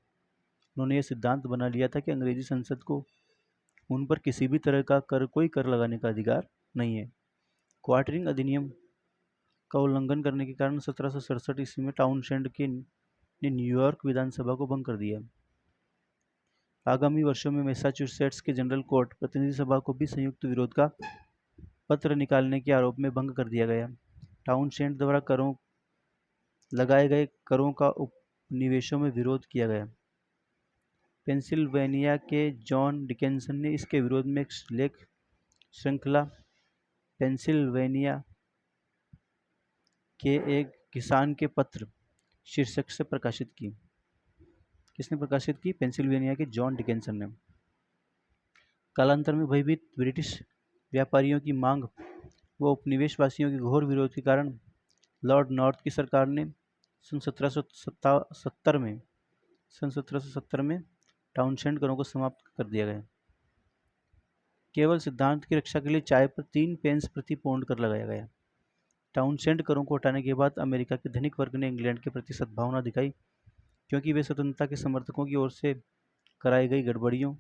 उन्होंने यह सिद्धांत बना लिया था कि अंग्रेजी संसद को उन पर किसी भी तरह का कोई कर लगाने का अधिकार नहीं है। क्वार्टरिंग अधिनियम का उल्लंघन करने के कारण 1767 ईस्वी में टाउनशेंड ने न्यूयॉर्क विधानसभा को भंग कर दिया। आगामी वर्षों में मैसाचुसेट्स के जनरल कोर्ट प्रतिनिधि सभा को भी संयुक्त विरोध का पत्र निकालने के आरोप में भंग कर दिया गया। टाउनशेंड द्वारा लगाए गए करों का उपनिवेशों में विरोध किया गया। पेंसिल्वेनिया के जॉन डिकेंसन ने इसके विरोध में एक लेख श्रृंखला पेंसिल्वेनिया के एक किसान के पत्र शीर्षक से प्रकाशित की। किसने प्रकाशित की? पेंसिल्वेनिया के जॉन डिकेंसन ने। कालांतर में भयभीत ब्रिटिश व्यापारियों की मांग व उपनिवेशवासियों के घोर विरोध के कारण लॉर्ड नॉर्थ की सरकार ने सन 1770 में टाउनशेंड करों को समाप्त कर दिया गया। केवल सिद्धांत की रक्षा के लिए चाय पर 3 पेंस प्रति पाउंड कर लगाया गया। टाउनशेंड करों को हटाने के बाद अमेरिका के धनिक वर्ग ने इंग्लैंड के प्रति सद्भावना दिखाई, क्योंकि वे स्वतंत्रता के समर्थकों की ओर से कराई गई गड़बड़ियों,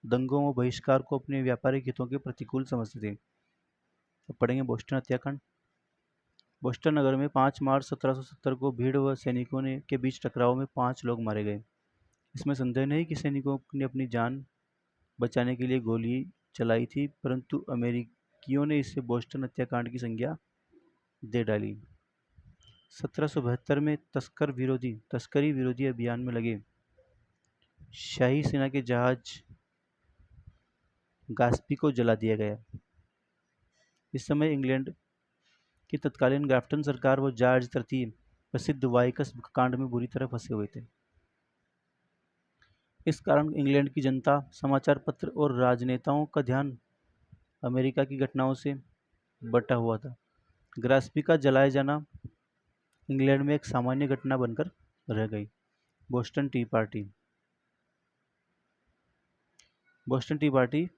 दंगों व बहिष्कार को अपने व्यापारिक हितों के प्रतिकूल समझते थे। अब पढ़ेंगे बोस्टन हत्याकांड। बोस्टन नगर में 5 मार्च 1770 को भीड़ व सैनिकों के बीच टकराव में 5 लोग मारे गए। इसमें संदेह नहीं कि सैनिकों ने अपनी जान बचाने के लिए गोली चलाई थी, परंतु अमेरिकियों ने इसे बोस्टन हत्याकांड की संज्ञा दे डाली। 1772 में तस्करी विरोधी अभियान में लगे शाही सेना के जहाज गास्पी को जला दिया गया। इस समय इंग्लैंड की तत्कालीन ग्राफ्टन सरकार व जॉर्ज तृतीय प्रसिद्ध वाइकस कांड में बुरी तरह फंसे हुए थे। इस कारण इंग्लैंड की जनता, समाचार पत्र और राजनेताओं का ध्यान अमेरिका की घटनाओं से बटा हुआ था। गास्पी का जलाए जाना इंग्लैंड में एक सामान्य घटना बनकर रह गई। Boston T party. Boston T party.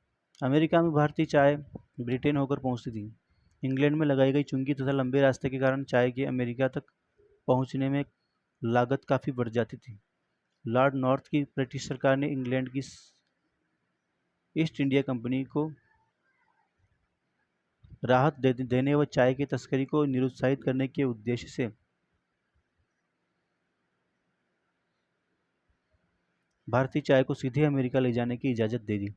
America में भारतीय चाय ब्रिटेन होकर पहुंचती थी। इंग्लैंड में लगाई गई चुंगी तथा लंबे रास्ते के कारण चाय के अमेरिका तक पहुंचने में लागत काफ़ी बढ़ जाती थी। लॉर्ड नॉर्थ की ब्रिटिश सरकार ने इंग्लैंड की ईस्ट इंडिया कंपनी को राहत देने व चाय की तस्करी को निरुत्साहित करने के उद्देश्य से भारतीय चाय को सीधे अमेरिका ले जाने की इजाज़त दे दी।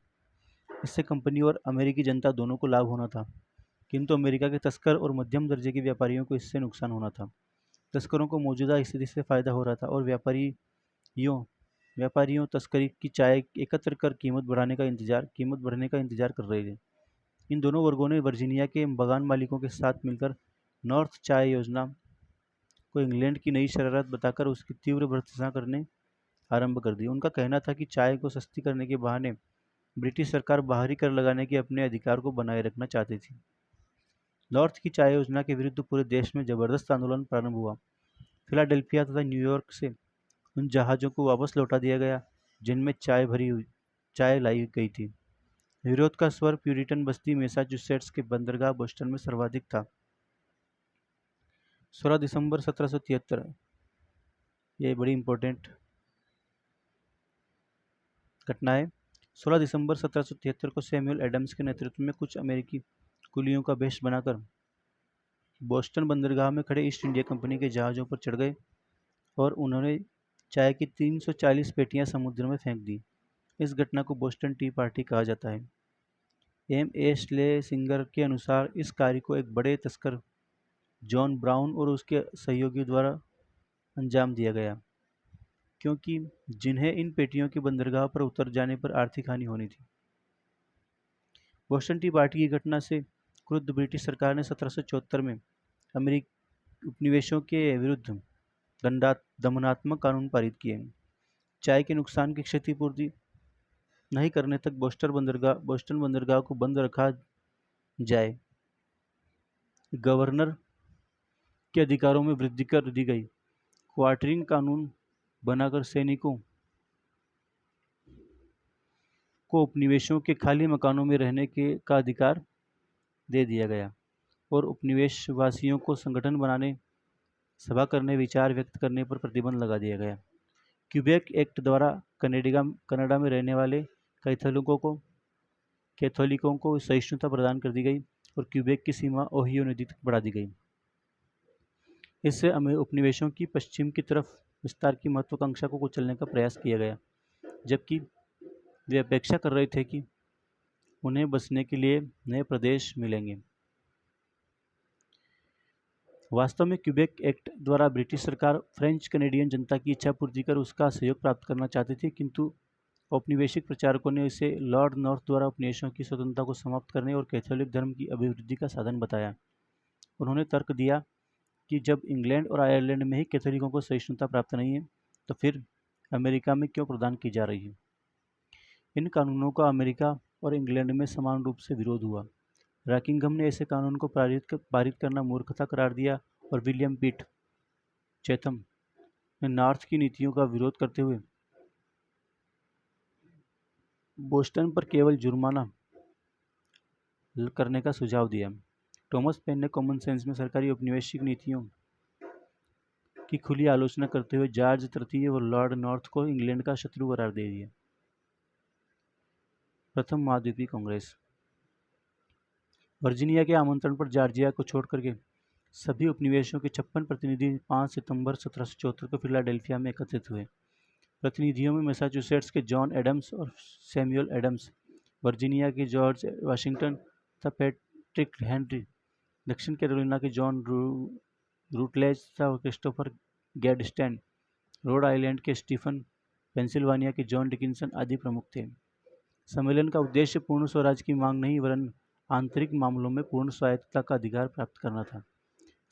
इससे कंपनी और अमेरिकी जनता दोनों को लाभ होना था, किंतु अमेरिका के तस्कर और मध्यम दर्जे के व्यापारियों को इससे नुकसान होना था। तस्करों को मौजूदा स्थिति से फायदा हो रहा था और व्यापारियों तस्करी की चाय एकत्र कर कीमत बढ़ने का इंतजार कर रहे थे। इन दोनों वर्गों ने वर्जीनिया के बागान मालिकों के साथ मिलकर नॉर्थ चाय योजना को इंग्लैंड की नई शरारत बताकर उसकी तीव्र भर्त्सना करने आरंभ कर दी। उनका कहना था कि चाय को सस्ती करने के बहाने ब्रिटिश सरकार बाहरी कर लगाने के अपने अधिकार को बनाए रखना चाहती थी। नॉर्थ की चाय योजना के विरुद्ध पूरे देश में जबरदस्त आंदोलन प्रारंभ हुआ। फिलाडेल्फिया तथा न्यूयॉर्क से उन जहाज़ों को वापस लौटा दिया गया जिनमें चाय लाई गई थी। विरोध का स्वर प्यूरिटन बस्ती मैसाचुसेट्स के बंदरगाह बोस्टन में सर्वाधिक था। 16 दिसंबर 1773, ये बड़ी इंपॉर्टेंट घटना है। 16 दिसंबर 1773 को सैमुअल एडम्स के नेतृत्व में कुछ अमेरिकी कुलियों का भेष बनाकर बोस्टन बंदरगाह में खड़े ईस्ट इंडिया कंपनी के जहाज़ों पर चढ़ गए और उन्होंने चाय की 340 पेटियां समुद्र में फेंक दी। इस घटना को बोस्टन टी पार्टी कहा जाता है। ए श्लेसिंगर के अनुसार इस कार्य को एक बड़े तस्कर जॉन ब्राउन और उसके सहयोगियों द्वारा अंजाम दिया गया, क्योंकि जिन्हें इन पेटियों के बंदरगाह पर उतर जाने पर आर्थिक हानि होनी थी। बोस्टन टी पार्टी की घटना से क्रुद्ध ब्रिटिश सरकार ने 1774 में अमेरिकी उपनिवेशों के विरुद्ध दमनात्मक कानून पारित किए। चाय के नुकसान की क्षतिपूर्ति नहीं करने तक बोस्टन बंदरगाह को बंद रखा जाए। गवर्नर के अधिकारों में वृद्धि कर दी गई। क्वार्टरिंग कानून बनाकर सैनिकों को उपनिवेशों के खाली मकानों में रहने का अधिकार दे दिया गया और उपनिवेशवासियों को संगठन बनाने, सभा करने, विचार व्यक्त करने पर प्रतिबंध लगा दिया गया। क्यूबेक एक्ट द्वारा कनाडा में रहने वाले कैथोलिकों को सहिष्णुता प्रदान कर दी गई और क्यूबेक की सीमा ओहियो नदी तक बढ़ा दी गई। इससे उपनिवेशों की पश्चिम की तरफ विस्तार की महत्वाकांक्षा को कुचलने का प्रयास किया गया, जबकि वे अपेक्षा कर रहे थे कि उन्हें बसने के लिए नए प्रदेश मिलेंगे। वास्तव में क्यूबेक एक्ट द्वारा ब्रिटिश सरकार फ्रेंच कैनेडियन जनता की इच्छा पूर्ति कर उसका सहयोग प्राप्त करना चाहती थी, किंतु औपनिवेशिक प्रचारकों ने इसे लॉर्ड नॉर्थ द्वारा उपनिवेशों की स्वतंत्रता को समाप्त करने और कैथोलिक धर्म की अभिवृद्धि का साधन बताया। उन्होंने तर्क दिया कि जब इंग्लैंड और आयरलैंड में ही कैथोलिकों को सहिष्णुता प्राप्त नहीं है, तो फिर अमेरिका में क्यों प्रदान की जा रही है। इन कानूनों का अमेरिका और इंग्लैंड में समान रूप से विरोध हुआ। रॉकिंघम ने ऐसे कानून को पारित करना मूर्खता करार दिया और विलियम पिट चैथम ने नॉर्थ की नीतियों का विरोध करते हुए बोस्टन पर केवल जुर्माना करने का सुझाव दिया। थॉमस पेन ने कॉमन सेंस में सरकारी औपनिवेशिक नीतियों की खुली आलोचना करते हुए जॉर्ज तृतीय और लॉर्ड नॉर्थ को इंग्लैंड का शत्रु करार दे दिया। प्रथम महाद्वीपीय कांग्रेस। वर्जीनिया के आमंत्रण पर जॉर्जिया को छोड़कर के सभी उपनिवेशों के 56 प्रतिनिधि 5 सितंबर 1774 को फिलाडेल्फिया में एकत्रित हुए। प्रतिनिधियों में मैसाचुसेट्स के जॉन एडम्स और सैमुअल एडम्स, वर्जीनिया के जॉर्ज वाशिंगटन तथा पैट्रिक हेनरी, दक्षिण कैरोलिना के जॉन रूटलेज तथा क्रिस्टोफर गैडस्टेन, रोड आइलैंड के स्टीफन, पेंसिल्वानिया के जॉन डिकिंसन आदि प्रमुख थे। सम्मेलन का उद्देश्य पूर्ण स्वराज की मांग नहीं वरन आंतरिक मामलों में पूर्ण स्वायत्तता का अधिकार प्राप्त करना था।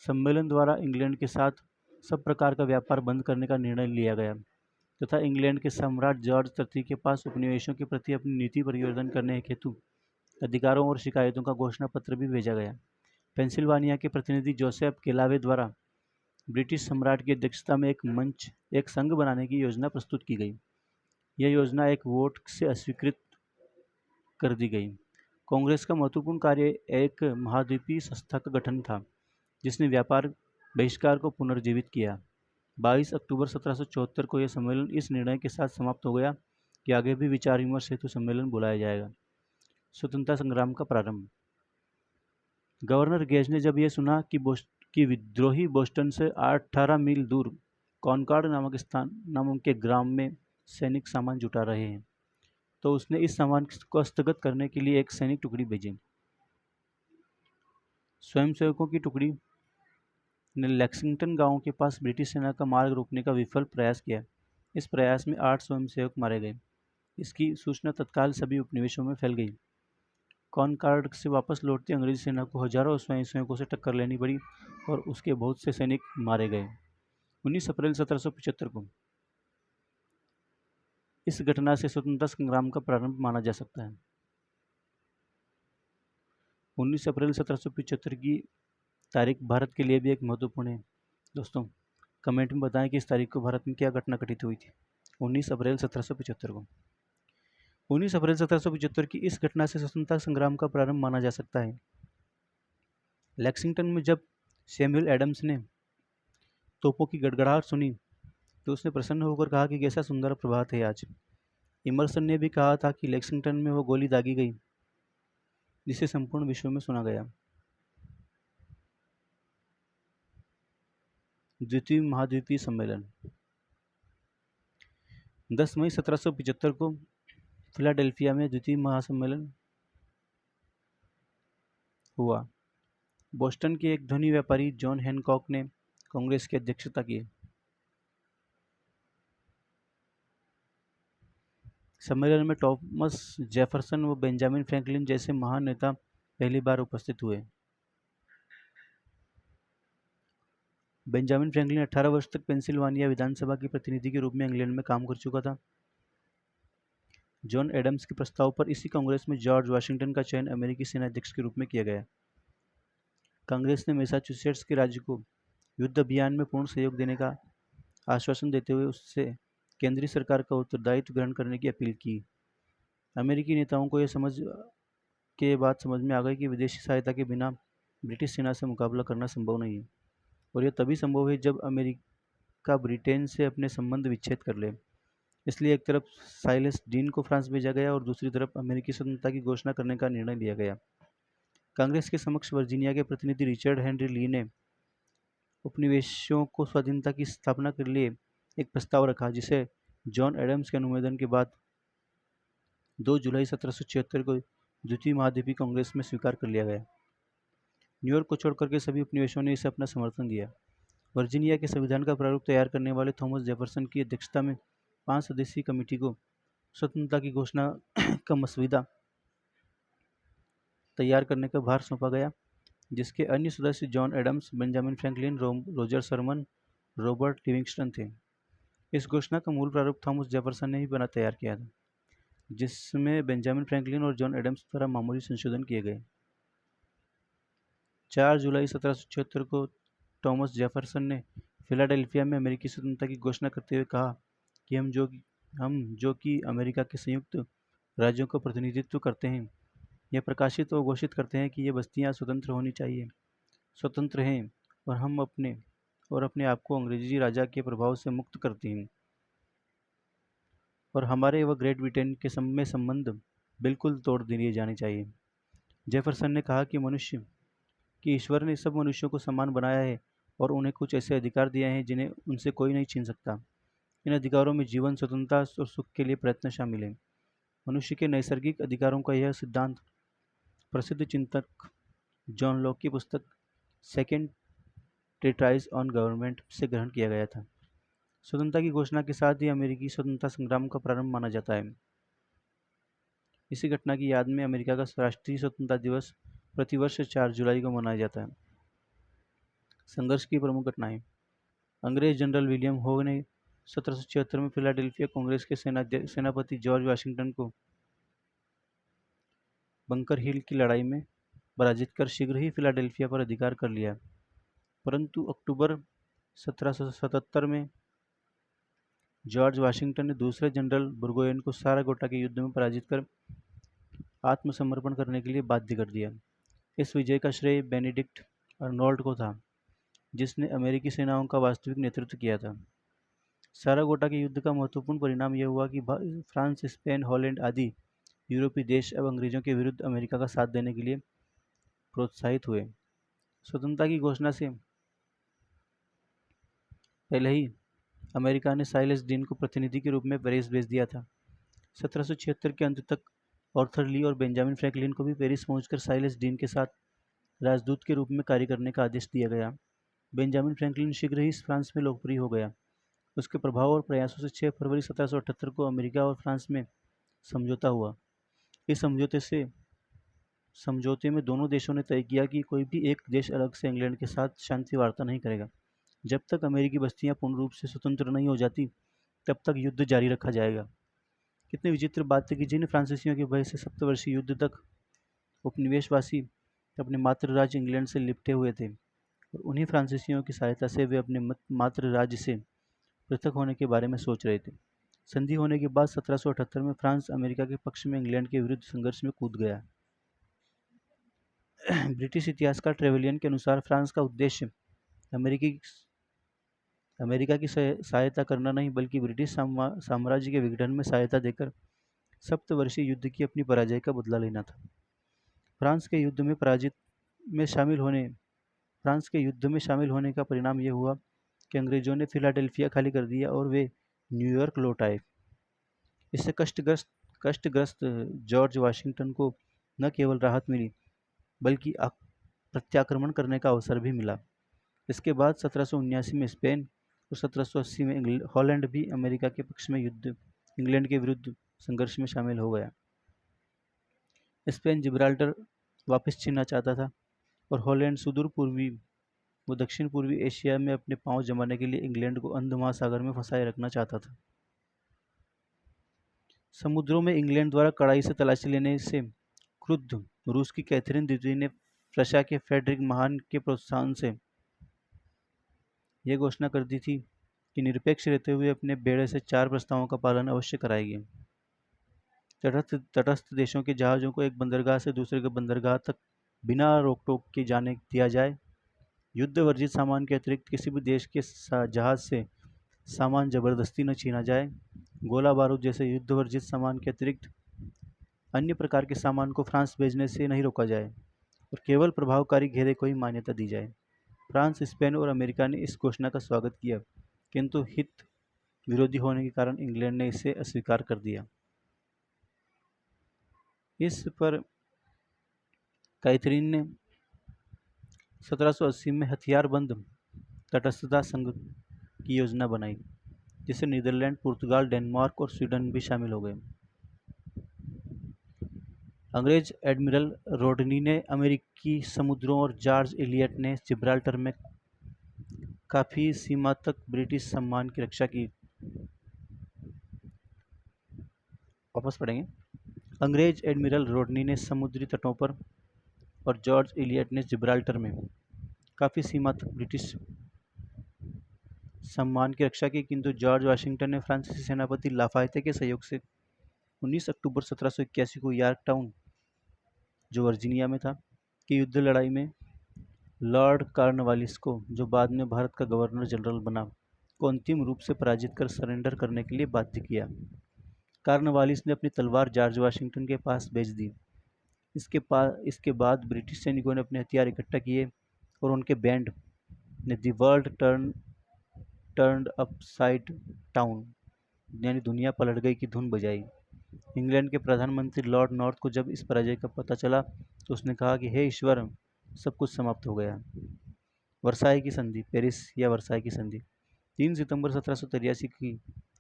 सम्मेलन द्वारा इंग्लैंड के साथ सब प्रकार का व्यापार बंद करने का निर्णय लिया गया तथा इंग्लैंड के सम्राट जॉर्ज तृतीय के पास उपनिवेशों के प्रति अपनी नीति परिवर्तन करने हेतु अधिकारों और शिकायतों का घोषणा पत्र भी भेजा गया। पेंसिल्वानिया के प्रतिनिधि जोसेफ केलावे द्वारा ब्रिटिश सम्राट की अध्यक्षता में एक संघ बनाने की योजना प्रस्तुत की गई। यह योजना एक वोट से अस्वीकृत कर दी गई। कांग्रेस का महत्वपूर्ण कार्य एक महाद्वीपीय संस्था का गठन था जिसने व्यापार बहिष्कार को पुनर्जीवित किया। 22 अक्टूबर 1774 को यह सम्मेलन इस निर्णय के साथ समाप्त हो गया कि आगे भी विचार विमर्श हेतु सम्मेलन बुलाया जाएगा। स्वतंत्रता संग्राम का प्रारंभ। गवर्नर गेज ने जब यह सुना कि विद्रोही बोस्टन से 18 मील दूर कॉनकॉर्ड नामक के ग्राम में सैनिक सामान जुटा रहे हैं, तो उसने इस सामान को हस्तगत करने के लिए एक सैनिक टुकड़ी भेजी। स्वयंसेवकों की टुकड़ी ने लेक्सिंगटन गांव के पास ब्रिटिश सेना का मार्ग रोकने का विफल प्रयास किया। इस प्रयास में 8 स्वयंसेवक मारे गए। इसकी सूचना तत्काल सभी उपनिवेशों में फैल गई। कॉनकॉर्ड से वापस लौटती अंग्रेजी सेना को हजारों स्वयंसेवकों से टक्कर लेनी पड़ी और उसके बहुत से सैनिक मारे गए। 19 अप्रैल 1775 को इस घटना से स्वतंत्रता संग्राम का प्रारंभ माना जा सकता है। 19 अप्रैल 1775 की तारीख भारत के लिए भी एक महत्वपूर्ण है। दोस्तों, कमेंट में बताएं कि इस तारीख को भारत में क्या घटना घटित हुई थी। 19 अप्रैल 1775 को 19 अप्रैल 1775 की इस घटना से स्वतंत्रता संग्राम का प्रारंभ माना जा सकता है। लेक्सिंगटन में जब सैमुअल एडम्स ने तोपों की गड़गड़ाहट सुनी तो उसने प्रसन्न होकर कहा कि कैसा सुंदर प्रभात है आज। इमर्सन ने भी कहा था कि लेक्सिंगटन में वो गोली दागी गई जिसे संपूर्ण विश्व में सुना गया। द्वितीय महाद्वीपीय सम्मेलन। 10 मई 1775 को फिलाडेल्फिया में द्वितीय महासम्मेलन हुआ। बोस्टन के एक धनी व्यापारी जॉन हैनकॉक ने कांग्रेस की अध्यक्षता की। सम्मेलन में थॉमस जेफरसन व बेंजामिन फ्रैंकलिन जैसे महान नेता पहली बार उपस्थित हुए। बेंजामिन फ्रैंकलिन 18 वर्ष तक पेंसिल्वानिया विधानसभा के प्रतिनिधि के रूप में इंग्लैंड में काम कर चुका था। जॉन एडम्स के प्रस्ताव पर इसी कांग्रेस में जॉर्ज वाशिंगटन का चयन अमेरिकी सेनाध्यक्ष के रूप में किया गया। कांग्रेस ने मैसाचुसेट्स के राज्य को युद्ध अभियान में पूर्ण सहयोग देने का आश्वासन देते हुए उससे केंद्रीय सरकार का उत्तरदायित्व ग्रहण करने की अपील की। अमेरिकी नेताओं को यह बात समझ में आ गई कि विदेशी सहायता के बिना ब्रिटिश सेना से मुकाबला करना संभव नहीं है और यह तभी संभव है जब अमेरिका ब्रिटेन से अपने संबंध विच्छेद कर ले। इसलिए एक तरफ साइलस डीन को फ्रांस भेजा गया और दूसरी तरफ अमेरिकी स्वतंत्रता की घोषणा करने का निर्णय लिया गया। कांग्रेस के समक्ष वर्जीनिया के प्रतिनिधि रिचर्ड हेनरी ली ने उपनिवेशों को स्वाधीनता की स्थापना के लिए एक प्रस्ताव रखा जिसे जॉन एडम्स के अनुमोदन के बाद 2 जुलाई 1776 को द्वितीय महाद्वीपीय कांग्रेस में स्वीकार कर लिया गया। न्यूयॉर्क को छोड़कर के सभी उपनिवेशों ने इसे अपना समर्थन दिया। वर्जीनिया के संविधान का प्रारूप तैयार करने वाले थॉमस जेफरसन की अध्यक्षता में 5 सदस्यीय कमेटी को स्वतंत्रता की घोषणा का मसौदा तैयार करने का भार सौंपा गया, जिसके अन्य सदस्य John Adams, Benjamin Franklin, Roger Sherman, Robert Livingston थे। इस घोषणा का मूल प्रारूप थॉमस जेफरसन ने ही तैयार किया था, जिसमें बेंजामिन फ्रैंकलिन और जॉन एडम्स द्वारा मामूली संशोधन किए गए। 4 जुलाई 1776 को थॉमस जेफरसन ने फिलाडेल्फिया में अमेरिकी स्वतंत्रता की घोषणा करते हुए कहा कि हम जो कि अमेरिका के संयुक्त राज्यों का प्रतिनिधित्व करते हैं, यह प्रकाशित और घोषित करते हैं कि ये बस्तियां स्वतंत्र होनी चाहिए, स्वतंत्र हैं और हम अपने आप को अंग्रेजी राजा के प्रभाव से मुक्त करते हैं और हमारे व ग्रेट ब्रिटेन के संबंध बिल्कुल तोड़ दिए जाने चाहिए। जेफरसन ने कहा कि ईश्वर ने सब मनुष्यों को समान बनाया है और उन्हें कुछ ऐसे अधिकार दिए हैं जिन्हें उनसे कोई नहीं छीन सकता। इन अधिकारों में जीवन, स्वतंत्रता और सुख के लिए प्रयत्न शामिल है। मनुष्य के नैसर्गिक अधिकारों का यह सिद्धांत प्रसिद्ध चिंतक जॉन लॉक की पुस्तक सेकेंड ट्रीटाइज ऑन गवर्नमेंट से ग्रहण किया गया था। स्वतंत्रता की घोषणा के साथ ही अमेरिकी स्वतंत्रता संग्राम का प्रारंभ माना जाता है। इसी घटना की याद में अमेरिका का राष्ट्रीय स्वतंत्रता दिवस प्रतिवर्ष 4 जुलाई को मनाया जाता है। संघर्ष की प्रमुख घटनाएं। अंग्रेज जनरल विलियम होग ने 1776 में फिलाडेल्फिया कांग्रेस के सेनापति जॉर्ज वाशिंगटन को बंकर हिल की लड़ाई में पराजित कर शीघ्र ही फिलाडेल्फिया पर अधिकार कर लिया, परंतु अक्टूबर 1777 में जॉर्ज वाशिंगटन ने दूसरे जनरल बुरगोयन को सारागोटा के युद्ध में पराजित कर आत्मसमर्पण करने के लिए बाध्य कर दिया। इस विजय का श्रेय बेनेडिक्ट अर्नोल्ड को था, जिसने अमेरिकी सेनाओं का वास्तविक नेतृत्व किया था। सारागोटा के युद्ध का महत्वपूर्ण परिणाम यह हुआ कि फ्रांस, स्पेन, हॉलैंड आदि यूरोपीय देश अब अंग्रेजों के विरुद्ध अमेरिका का साथ देने के लिए प्रोत्साहित हुए। स्वतंत्रता की घोषणा से पहले ही अमेरिका ने साइलस डीन को प्रतिनिधि के रूप में पेरिस भेज दिया था। 1776 के अंत तक आर्थर ली और बेंजामिन फ्रैंकलिन को भी पेरिस पहुंचकर साइलस डीन के साथ राजदूत के रूप में कार्य करने का आदेश दिया गया। बेंजामिन फ्रैंकलिन शीघ्र ही फ्रांस में लोकप्रिय हो गया। उसके प्रभाव और प्रयासों से 6 फरवरी 1778 को अमेरिका और फ्रांस में समझौता हुआ। इस समझौते में दोनों देशों ने तय किया कि कोई भी एक देश अलग से इंग्लैंड के साथ शांति वार्ता नहीं करेगा। जब तक अमेरिकी बस्तियां पूर्ण रूप से स्वतंत्र नहीं हो जाती, तब तक युद्ध जारी रखा जाएगा। कितनी विचित्र बात है कि जिन फ्रांसीसियों के भय से सप्तवर्षीय युद्ध तक उपनिवेशवासी अपने मातृ राज्य इंग्लैंड से लिपटे हुए थे, और उन्हीं फ्रांसीसियों की सहायता से वे अपने मातृ राज्य से पृथक होने के बारे में सोच रहे थे। संधि होने के बाद 1778 में फ्रांस अमेरिका के पक्ष में इंग्लैंड के विरुद्ध संघर्ष में कूद गया। ब्रिटिश इतिहासकार ट्रेवेलियन के अनुसार फ्रांस का उद्देश्य अमेरिका की सहायता करना नहीं, बल्कि ब्रिटिश साम्राज्य के विघटन में सहायता देकर सप्तवर्षीय युद्ध की अपनी पराजय का बदला लेना था। फ्रांस के युद्ध में शामिल होने का परिणाम यह हुआ कि अंग्रेजों ने फिलाडेल्फिया खाली कर दिया और वे न्यूयॉर्क लौट आए। इससे कष्टग्रस्त जॉर्ज वाशिंगटन को न केवल राहत मिली, बल्कि प्रत्याक्रमण करने का अवसर भी मिला। इसके बाद 1779 में स्पेन और 1780 में हॉलैंड भी अमेरिका के पक्ष में इंग्लैंड के विरुद्ध संघर्ष में शामिल हो गया। स्पेन जिब्राल्टर वापस छीनना चाहता था और हॉलैंड सुदूर पूर्वी व दक्षिण पूर्वी एशिया में अपने पांव जमाने के लिए इंग्लैंड को अंध महासागर में फंसाए रखना चाहता था। समुद्रों में इंग्लैंड द्वारा कड़ाई से तलाशी लेने से क्रुद्ध रूस की कैथरीन द्वितीय ने प्रशा के फ्रेडरिक महान के प्रोत्साहन से यह घोषणा कर दी थी कि निरपेक्ष रहते हुए अपने बेड़े से 4 प्रस्तावों का पालन अवश्य कराएगी। तटस्थ देशों के जहाज़ों को एक बंदरगाह से दूसरे के बंदरगाह तक बिना रोक टोक के जाने दिया जाए। युद्ध वर्जित सामान के अतिरिक्त किसी भी देश के जहाज से सामान जबरदस्ती न छीना जाए। गोला बारूद जैसे युद्ध वर्जित सामान के अतिरिक्त अन्य प्रकार के सामान को फ्रांस भेजने से नहीं रोका जाए और केवल प्रभावकारी घेरे को ही मान्यता दी जाए। फ्रांस, स्पेन और अमेरिका ने इस घोषणा का स्वागत किया, किंतु हित विरोधी होने के कारण इंग्लैंड ने इसे अस्वीकार कर दिया। इस पर कैथरीन ने 1780 में हथियारबंद तटस्थता संघ की योजना बनाई, जिससे नीदरलैंड, पुर्तगाल, डेनमार्क और स्वीडन भी शामिल हो गए। अंग्रेज एडमिरल रोडनी ने अमेरिकी समुद्रों और जॉर्ज एलियट ने जिब्राल्टर में काफ़ी सीमा तक ब्रिटिश सम्मान की रक्षा की। वापस पढ़ेंगे। अंग्रेज एडमिरल रोडनी ने समुद्री तटों पर और जॉर्ज एलियट ने जिब्राल्टर में काफ़ी सीमा तक ब्रिटिश सम्मान की रक्षा की, किंतु जॉर्ज वाशिंगटन ने फ्रांसीसी सेनापति लाफायते के सहयोग से 19 अक्टूबर 1781 को यॉर्कटाउन, जो वर्जीनिया में था, की युद्ध लड़ाई में लॉर्ड कॉर्नवालिस को, जो बाद में भारत का गवर्नर जनरल बना, को अंतिम रूप से पराजित कर सरेंडर करने के लिए बाध्य किया। कॉर्नवालिस ने अपनी तलवार जॉर्ज वाशिंगटन के पास भेज दी। इसके बाद ब्रिटिश सैनिकों ने अपने हथियार इकट्ठा किए और उनके बैंड ने the world turned upside down, यानी दुनिया पलट गई की धुन बजाई। इंग्लैंड के प्रधानमंत्री लॉर्ड नॉर्थ को जब इस पराजय का पता चला तो उसने कहा कि हे ईश्वर, सब कुछ समाप्त हो गया। वर्साई की संधि, पेरिस या वर्साई की संधि। 3 सितंबर 1783 की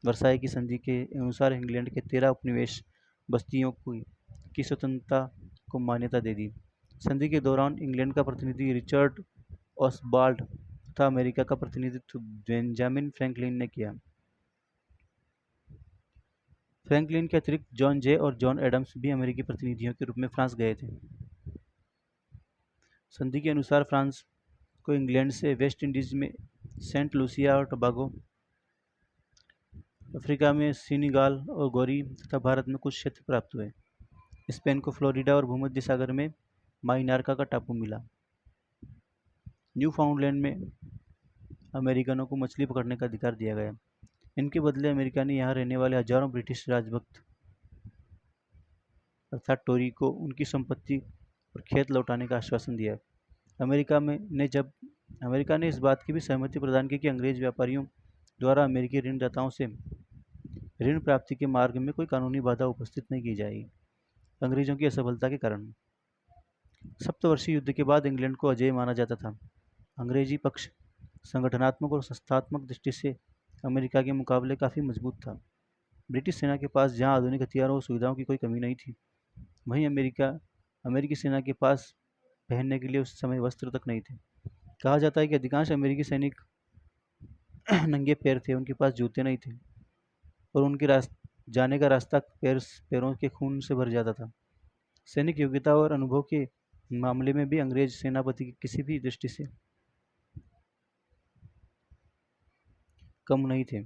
वर्साई की संधि के अनुसार इंग्लैंड के 13 उपनिवेश बस्तियों की की स्वतंत्रता को मान्यता दे दी। संधि के दौरान इंग्लैंड का प्रतिनिधि रिचर्ड ऑसबाल्ड तथा अमेरिका का प्रतिनिधित्व बेंजामिन फ्रैंकलिन ने किया। फ्रैंकलिन के अतिरिक्त जॉन जे और जॉन एडम्स भी अमेरिकी प्रतिनिधियों के रूप में फ्रांस गए थे। संधि के अनुसार फ्रांस को इंग्लैंड से वेस्ट इंडीज में सेंट लूसिया और टोबागो, अफ्रीका में सेनेगाल और गोरी तथा भारत में कुछ क्षेत्र प्राप्त हुए। स्पेन को फ्लोरिडा और भूमध्य सागर में माइनार्का का टापू मिला। न्यूफाउंडलैंड में अमेरिकनों को मछली पकड़ने का अधिकार दिया गया। इनके बदले अमेरिका ने यहाँ रहने वाले हजारों ब्रिटिश राजभक्त अर्थात टोरी को उनकी संपत्ति और खेत लौटाने का आश्वासन दिया। अमेरिका ने इस बात की भी सहमति प्रदान की कि अंग्रेज व्यापारियों द्वारा अमेरिकी ऋणदाताओं से ऋण प्राप्ति के मार्ग में कोई कानूनी बाधा उपस्थित नहीं की जाएगी। अंग्रेजों की असफलता के कारण सप्तवर्षीय युद्ध के बाद इंग्लैंड को अजेय माना जाता था। अंग्रेजी पक्ष संगठनात्मक और संस्थात्मक दृष्टि से अमेरिका के मुकाबले काफ़ी मजबूत था। ब्रिटिश सेना के पास जहां आधुनिक हथियारों और सुविधाओं की कोई कमी नहीं थी, वहीं अमेरिकी सेना के पास पहनने के लिए उस समय वस्त्र तक नहीं थे। कहा जाता है कि अधिकांश अमेरिकी सैनिक नंगे पैर थे, उनके पास जूते नहीं थे और उनके जाने का रास्ता पैरों के खून से भर जाता था। सैनिक योग्यता और अनुभव के मामले में भी अंग्रेज सेनापति की किसी भी दृष्टि से कम नहीं थे।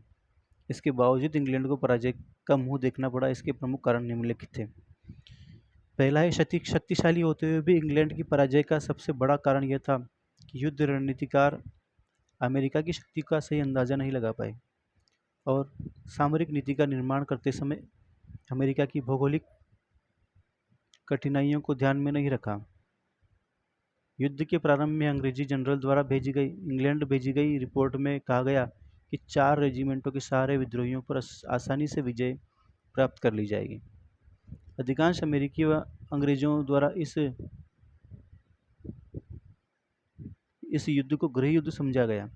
इसके बावजूद इंग्लैंड को पराजय का मुंह देखना पड़ा। इसके प्रमुख कारण निम्नलिखित थे। पहला है, शक्तिशाली होते हुए भी इंग्लैंड की पराजय का सबसे बड़ा कारण यह था कि युद्ध रणनीतिकार अमेरिका की शक्ति का सही अंदाजा नहीं लगा पाए और सामरिक नीति का निर्माण करते समय अमेरिका की भौगोलिक कठिनाइयों को ध्यान में नहीं रखा। युद्ध के प्रारंभ में अंग्रेजी जनरल द्वारा इंग्लैंड भेजी गई रिपोर्ट में कहा गया कि 4 रेजिमेंटों के सहारे विद्रोहियों पर आसानी से विजय प्राप्त कर ली जाएगी। अधिकांश अमेरिकी व अंग्रेजों द्वारा इस युद्ध को गृह युद्ध समझा गया।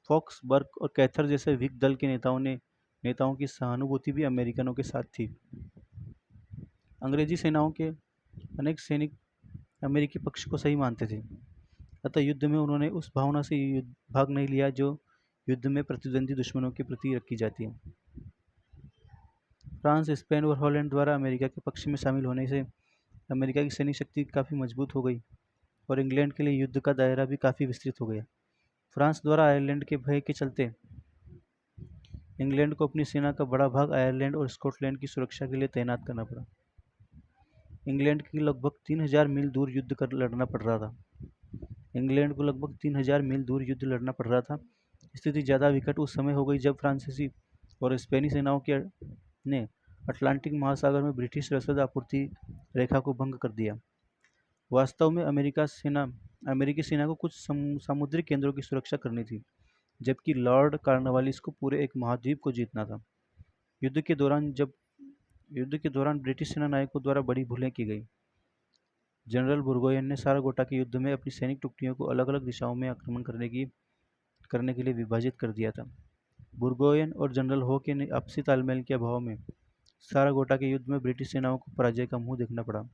फॉक्सबर्ग और कैथर जैसे व्हिग दल के नेताओं की सहानुभूति भी अमेरिकनों के साथ थी। अंग्रेजी सेनाओं के अनेक सैनिक अमेरिकी पक्ष को सही मानते थे, अतः युद्ध में उन्होंने उस भावना से भाग नहीं लिया जो युद्ध में प्रतिद्वंदी दुश्मनों के प्रति रखी जाती है। फ्रांस, स्पेन और हॉलैंड द्वारा अमेरिका के पक्ष में शामिल होने से अमेरिका की सैनिक शक्ति काफ़ी मजबूत हो गई और इंग्लैंड के लिए युद्ध का दायरा भी काफ़ी विस्तृत हो गया। फ्रांस द्वारा आयरलैंड के भय के चलते इंग्लैंड को अपनी सेना का बड़ा भाग आयरलैंड और स्कॉटलैंड की सुरक्षा के लिए तैनात करना पड़ा। इंग्लैंड को लगभग 3000 मील दूर युद्ध लड़ना पड़ रहा था। इंग्लैंड को लगभग 3000 मील दूर युद्ध लड़ना पड़ रहा था। स्थिति ज़्यादा विकट उस समय हो गई जब फ्रांसीसी और स्पेनी सेनाओं ने अटलांटिक महासागर में ब्रिटिश रसद आपूर्ति रेखा को भंग कर दिया। वास्तव में अमेरिकी सेना को कुछ समुद्री केंद्रों की सुरक्षा करनी थी, जबकि लॉर्ड कॉर्नवालिस को पूरे एक महाद्वीप को जीतना था। युद्ध के दौरान ब्रिटिश सेना नायकों द्वारा बड़ी भूलें की गई। जनरल बुरगोयन ने सारागोटा के युद्ध में अपनी सैनिक टुकड़ियों को अलग अलग दिशाओं में आक्रमण करने के लिए विभाजित कर दिया था। बुरगोयन और जनरल हो के आपसी तालमेल के अभाव में सारागोटा के युद्ध में ब्रिटिश सेनाओं को पराजय का मुंह देखना पड़ा।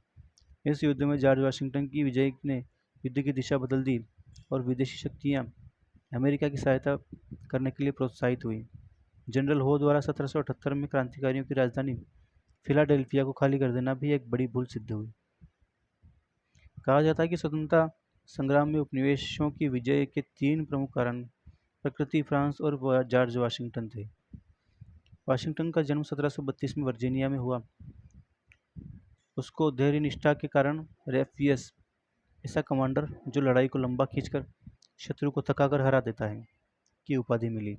इस युद्ध में जॉर्ज वाशिंगटन की विजय ने युद्ध की दिशा बदल दी और विदेशी शक्तियां अमेरिका की सहायता करने के लिए प्रोत्साहित हुई। जनरल हो द्वारा 1778 में क्रांतिकारियों की राजधानी फिलाडेल्फिया को खाली कर देना भी एक बड़ी भूल सिद्ध हुई। कहा जाता है कि स्वतंत्रता संग्राम में उपनिवेशों की विजय के 3 प्रमुख कारण प्रकृति, फ्रांस और जॉर्ज वाशिंगटन थे। वाशिंगटन का जन्म 1732 में वर्जीनिया में हुआ। उसको धैर्य निष्ठा के कारण रेफियस, ऐसा कमांडर जो लड़ाई को लंबा खींचकर शत्रु को थकाकर हरा देता है, की उपाधि मिली।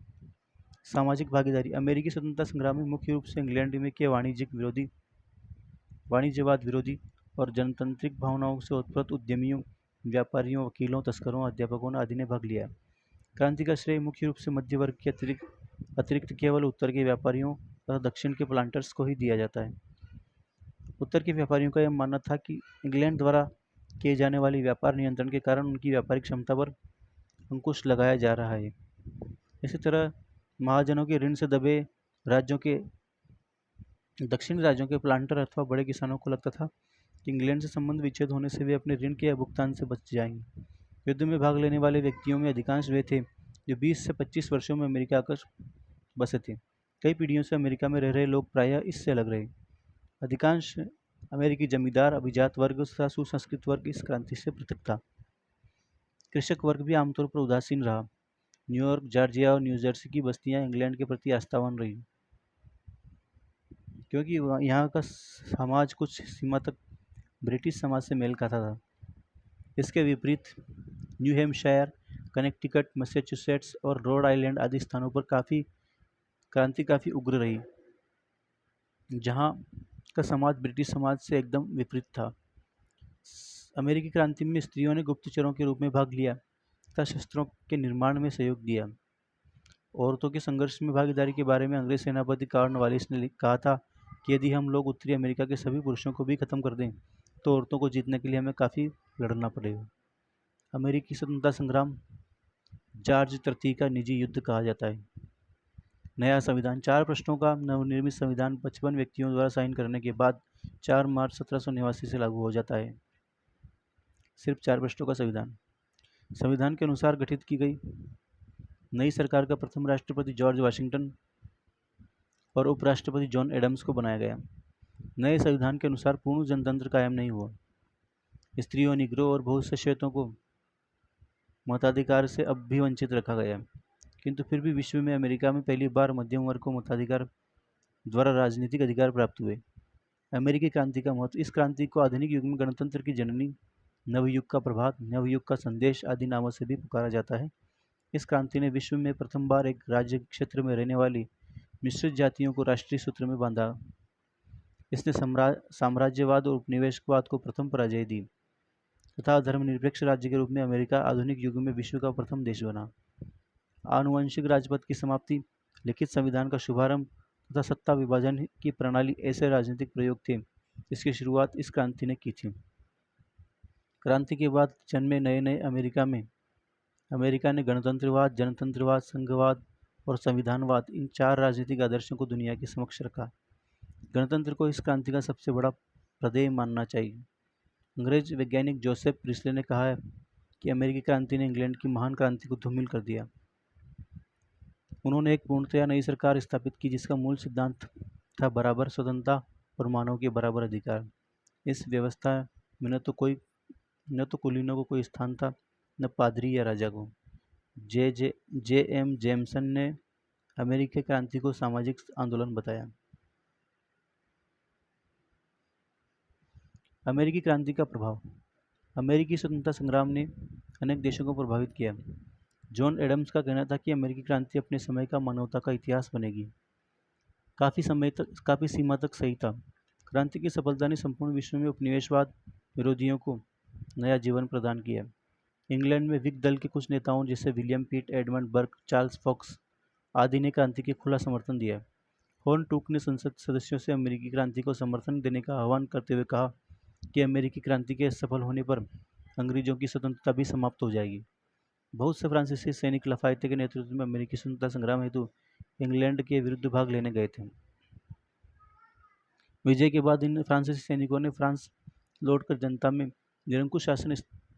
सामाजिक भागीदारी। अमेरिकी स्वतंत्रता संग्राम में मुख्य रूप से इंग्लैंड में के वाणिज्यवाद विरोधी और जनतांत्रिक भावनाओं से उत्पन्न उद्यमियों, व्यापारियों, वकीलों, तस्करों, अध्यापकों आदि ने भाग लिया। क्रांति का श्रेय मुख्य रूप से मध्य वर्ग के अतिरिक्त केवल उत्तर के व्यापारियों तथा दक्षिण के प्लांटर्स को ही दिया जाता है। उत्तर के व्यापारियों का यह मानना था कि इंग्लैंड द्वारा किए जाने वाले व्यापार नियंत्रण के कारण उनकी व्यापारिक क्षमता पर अंकुश लगाया जा रहा है। इसी तरह महाजनों के ऋण से दक्षिणी राज्यों के प्लांटर अथवा बड़े किसानों को लगता था कि इंग्लैंड से संबंध विच्छेद होने से वे अपने ऋण के भुगतान से बच जाएंगे। युद्ध में भाग लेने वाले व्यक्तियों में अधिकांश वे थे जो 20 से 25 वर्षों में अमेरिका आकर बसे थे। कई पीढ़ियों से अमेरिका में रह रहे लोग प्रायः इससे अलग रहे। अधिकांश अमेरिकी जमींदार, अभिजात वर्ग तथा सुसंस्कृत वर्ग इस क्रांति से पृथक था। कृषक वर्ग भी आमतौर पर उदासीन रहा। न्यूयॉर्क, जॉर्जिया और न्यू जर्सी की बस्तियां इंग्लैंड के प्रति आस्थावान रही, क्योंकि यहाँ का समाज कुछ सीमा तक ब्रिटिश समाज से मेल खाता था। इसके विपरीत न्यू हैम्पशायर, कनेक्टिकट, मैसाचुसेट्स और रोड आइलैंड आदि स्थानों पर क्रांति काफ़ी उग्र रही, जहाँ का समाज ब्रिटिश समाज से एकदम विपरीत था। अमेरिकी क्रांति में स्त्रियों ने गुप्तचरों के रूप में भाग लिया तथा शस्त्रों के निर्माण में सहयोग दिया। औरतों के संघर्ष में भागीदारी के बारे में अंग्रेज सेनापति कॉर्नवालिस ने कहा था कि यदि हम लोग उत्तरी अमेरिका के सभी पुरुषों को भी खत्म कर दें तो औरतों को जीतने के लिए हमें काफ़ी लड़ना पड़ेगा। अमेरिकी स्वतंत्रता संग्राम जॉर्ज तृतीय का निजी युद्ध कहा जाता है। नया संविधान। 4 पृष्ठों का नवनिर्मित संविधान 55 व्यक्तियों द्वारा साइन करने के बाद 4 मार्च 1789 से लागू हो जाता है। सिर्फ 4 पृष्ठों का संविधान। संविधान के अनुसार गठित की गई नई सरकार का प्रथम राष्ट्रपति जॉर्ज वाशिंगटन और उपराष्ट्रपति जॉन एडम्स को बनाया गया। नए संविधान के अनुसार पूर्ण जनतंत्र कायम नहीं हुआ। स्त्रियों, निग्रो और बहुत से श्वेतों को मताधिकार से अब भी वंचित रखा गया, किंतु फिर भी विश्व में अमेरिका में पहली बार मध्यम वर्ग को मताधिकार द्वारा राजनीतिक अधिकार प्राप्त हुए। अमेरिकी क्रांति का महत्व। इस क्रांति को आधुनिक युग में गणतंत्र की जननी, नवयुग का प्रभात, नवयुग का संदेश आदि नामों से भी पुकारा जाता है। इस क्रांति ने विश्व में प्रथम बार एक राज्य क्षेत्र में रहने वाली मिश्रित जातियों को राष्ट्रीय सूत्र में बांधा। इसने साम्राज्यवाद और उपनिवेशवाद को प्रथम पराजय दी तथा धर्मनिरपेक्ष राज्य के रूप में अमेरिका आधुनिक युग में विश्व का प्रथम देश बना। आनुवंशिक राजपथ की समाप्ति, लिखित संविधान का शुभारंभ तथा सत्ता विभाजन की प्रणाली ऐसे राजनीतिक प्रयोग थे जिसकी शुरुआत इस क्रांति ने की थी। क्रांति के बाद जन्मे नए नए अमेरिका ने गणतंत्रवाद, जनतंत्रवाद, संघवाद और संविधानवाद, इन 4 राजनीतिक आदर्शों को दुनिया के समक्ष रखा। गणतंत्र को इस क्रांति का सबसे बड़ा प्रत्यय मानना चाहिए। अंग्रेज वैज्ञानिक जोसेफ प्रिस्ले ने कहा है कि अमेरिकी क्रांति ने इंग्लैंड की महान क्रांति को धूमिल कर दिया। उन्होंने एक पूर्णतया नई सरकार स्थापित की जिसका मूल सिद्धांत था बराबर स्वतंत्रता और मानव के बराबर अधिकार। इस व्यवस्था में न तो कुलीनों को कोई स्थान था, न पादरी या राजा को। जे एम जेमसन ने अमेरिकी क्रांति को सामाजिक आंदोलन बताया। अमेरिकी क्रांति का प्रभाव। अमेरिकी स्वतंत्रता संग्राम ने अनेक देशों को प्रभावित किया। जॉन एडम्स का कहना था कि अमेरिकी क्रांति अपने समय का मानवता का इतिहास बनेगी। काफ़ी सीमा तक सही था। क्रांति की सफलता ने संपूर्ण विश्व में उपनिवेशवाद विरोधियों को नया जीवन प्रदान किया। इंग्लैंड में विग दल के कुछ नेताओं जैसे William Pitt, Edmund Burke, Charles Fox आदि ने क्रांति के खुला समर्थन दिया। हॉर्न टूक ने संसद सदस्यों से अमेरिकी क्रांति को समर्थन देने का आह्वान करते हुए कहा कि अमेरिकी क्रांति के सफल होने पर अंग्रेजों की स्वतंत्रता भी समाप्त हो जाएगी। बहुत से फ्रांसीसी सैनिक लफायते के नेतृत्व में अमेरिकी स्वतंत्रता संग्राम हेतु इंग्लैंड के विरुद्ध भाग लेने गए थे। विजय के बाद इन फ्रांसीसी सैनिकों ने फ्रांस लौटकर जनता में निरंकुश शासन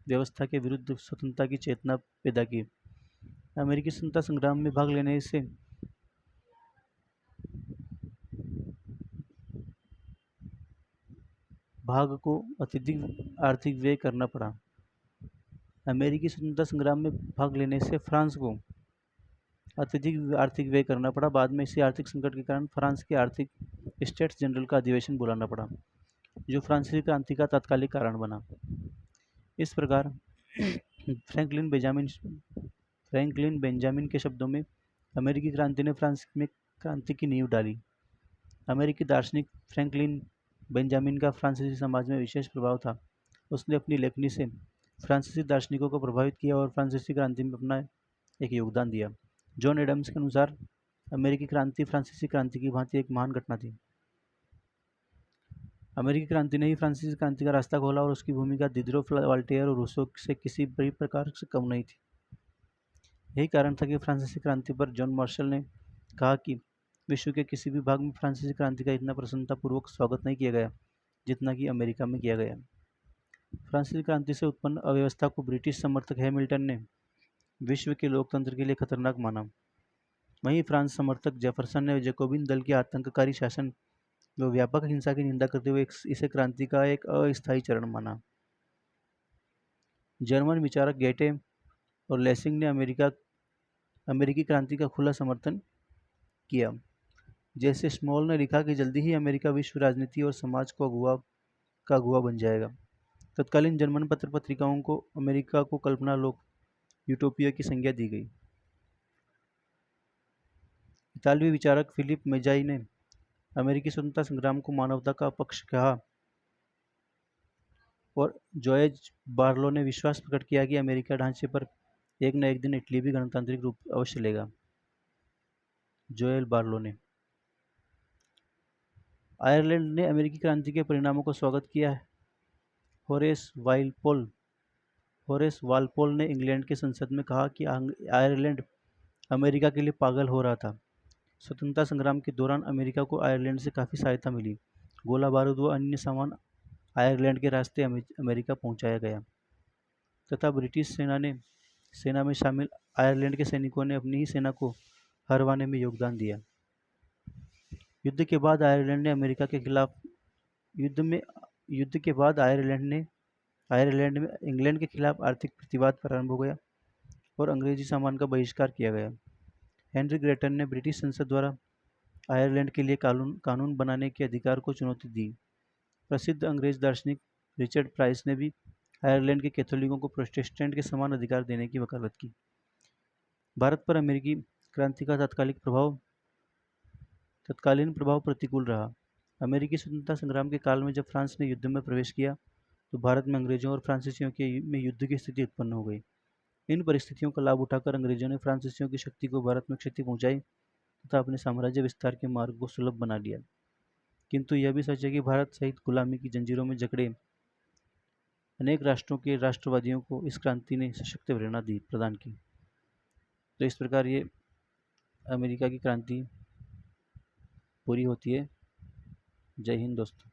व्यवस्था के विरुद्ध स्वतंत्रता की चेतना पैदा की। अमेरिकी स्वतंत्रता संग्राम में भाग लेने से भाग को अत्यधिक आर्थिक व्यय करना पड़ा। अमेरिकी स्वतंत्रता संग्राम में भाग लेने से फ्रांस को अत्यधिक आर्थिक व्यय करना पड़ा। बाद में इसी आर्थिक संकट के कारण फ्रांस के आर्थिक स्टेट्स जनरल का अधिवेशन बुलाना पड़ा, जो फ्रांसीसी क्रांति का तात्कालिक कारण बना। इस प्रकार फ्रैंकलिन बेंजामिन के शब्दों में, अमेरिकी क्रांति ने फ्रांस में क्रांति की नींव डाली। अमेरिकी दार्शनिक फ्रैंकलिन बेंजामिन का फ्रांसीसी समाज में विशेष प्रभाव था। उसने अपनी लेखनी से फ्रांसीसी दार्शनिकों को प्रभावित किया और फ्रांसीसी क्रांति में अपना एक योगदान दिया। जॉन एडम्स के अनुसार अमेरिकी क्रांति फ्रांसीसी क्रांति की भांति एक महान घटना थी। अमेरिकी क्रांति ने ही फ्रांसीसी क्रांति का रास्ता खोला और उसकी भूमिका दिदरों, वॉल्टेयर और रूसो से किसी भी प्रकार से कम नहीं थी। यही कारण था कि फ्रांसीसी क्रांति पर जॉन मार्शल ने कहा कि विश्व के किसी भी भाग में फ्रांसीसी क्रांति का इतना प्रसन्नतापूर्वक स्वागत नहीं किया गया जितना कि अमेरिका में किया गया। फ्रांसीसी क्रांति से उत्पन्न अव्यवस्था को ब्रिटिश समर्थक हैमिल्टन ने विश्व के लोकतंत्र के लिए खतरनाक माना। वहीं फ्रांस समर्थक जेफरसन ने जैकोबिन दल के आतंककारी शासन व व्यापक हिंसा की निंदा करते हुए इसे क्रांति का एक अस्थायी चरण माना। जर्मन विचारक गेटे और लेसिंग ने अमेरिकी क्रांति का खुला समर्थन किया। जैसे स्मॉल ने लिखा कि जल्दी ही अमेरिका विश्व राजनीति और समाज को अगुवा बन जाएगा। तत्कालीन जर्मन पत्र पत्रिकाओं को अमेरिका को कल्पना लोक यूटोपिया की संज्ञा दी गई। इतालवी विचारक फिलिप मेजाई ने अमेरिकी स्वतंत्रता संग्राम को मानवता का पक्ष कहा और जॉर्ज बार्लो ने विश्वास प्रकट किया कि अमेरिका ढांचे पर एक न एक दिन इटली भी गणतांत्रिक रूप अवश्य लेगा। जोएल बार्लो ने आयरलैंड ने अमेरिकी क्रांति के परिणामों का स्वागत किया है। होरेस वालपोल ने इंग्लैंड की संसद में कहा कि आयरलैंड अमेरिका के लिए पागल हो रहा था। स्वतंत्रता संग्राम के दौरान अमेरिका को आयरलैंड से काफ़ी सहायता मिली। गोला बारूद व अन्य सामान आयरलैंड के रास्ते अमेरिका पहुंचाया गया तथा ब्रिटिश सेना में शामिल आयरलैंड के सैनिकों ने अपनी ही सेना को हरवाने में योगदान दिया। युद्ध के बाद आयरलैंड में इंग्लैंड के खिलाफ आर्थिक प्रतिवाद प्रारंभ हो गया और अंग्रेजी सामान का बहिष्कार किया गया। हेनरी ग्रेटन ने ब्रिटिश संसद द्वारा आयरलैंड के लिए कानून बनाने के अधिकार को चुनौती दी। प्रसिद्ध अंग्रेज दार्शनिक रिचर्ड प्राइस ने भी आयरलैंड के कैथोलिकों को प्रोटेस्टेंट के समान अधिकार देने की वकालत की। भारत पर अमेरिकी क्रांति का तत्कालीन प्रभाव प्रतिकूल रहा। अमेरिकी स्वतंत्रता संग्राम के काल में जब फ्रांस ने युद्ध में प्रवेश किया तो भारत में अंग्रेजों और फ्रांसीसियों में युद्ध की स्थिति उत्पन्न हो गई। इन परिस्थितियों का लाभ उठाकर अंग्रेजों ने फ्रांसीसियों की शक्ति को भारत में क्षति पहुंचाई तथा अपने साम्राज्य विस्तार के मार्ग को सुलभ बना लिया। किंतु यह भी सच है कि भारत सहित गुलामी की जंजीरों में जकड़े अनेक राष्ट्रों के राष्ट्रवादियों को इस क्रांति ने सशक्त प्रेरणा प्रदान की। तो इस प्रकार ये अमेरिका की क्रांति पूरी होती है। जय हिंद दोस्तों।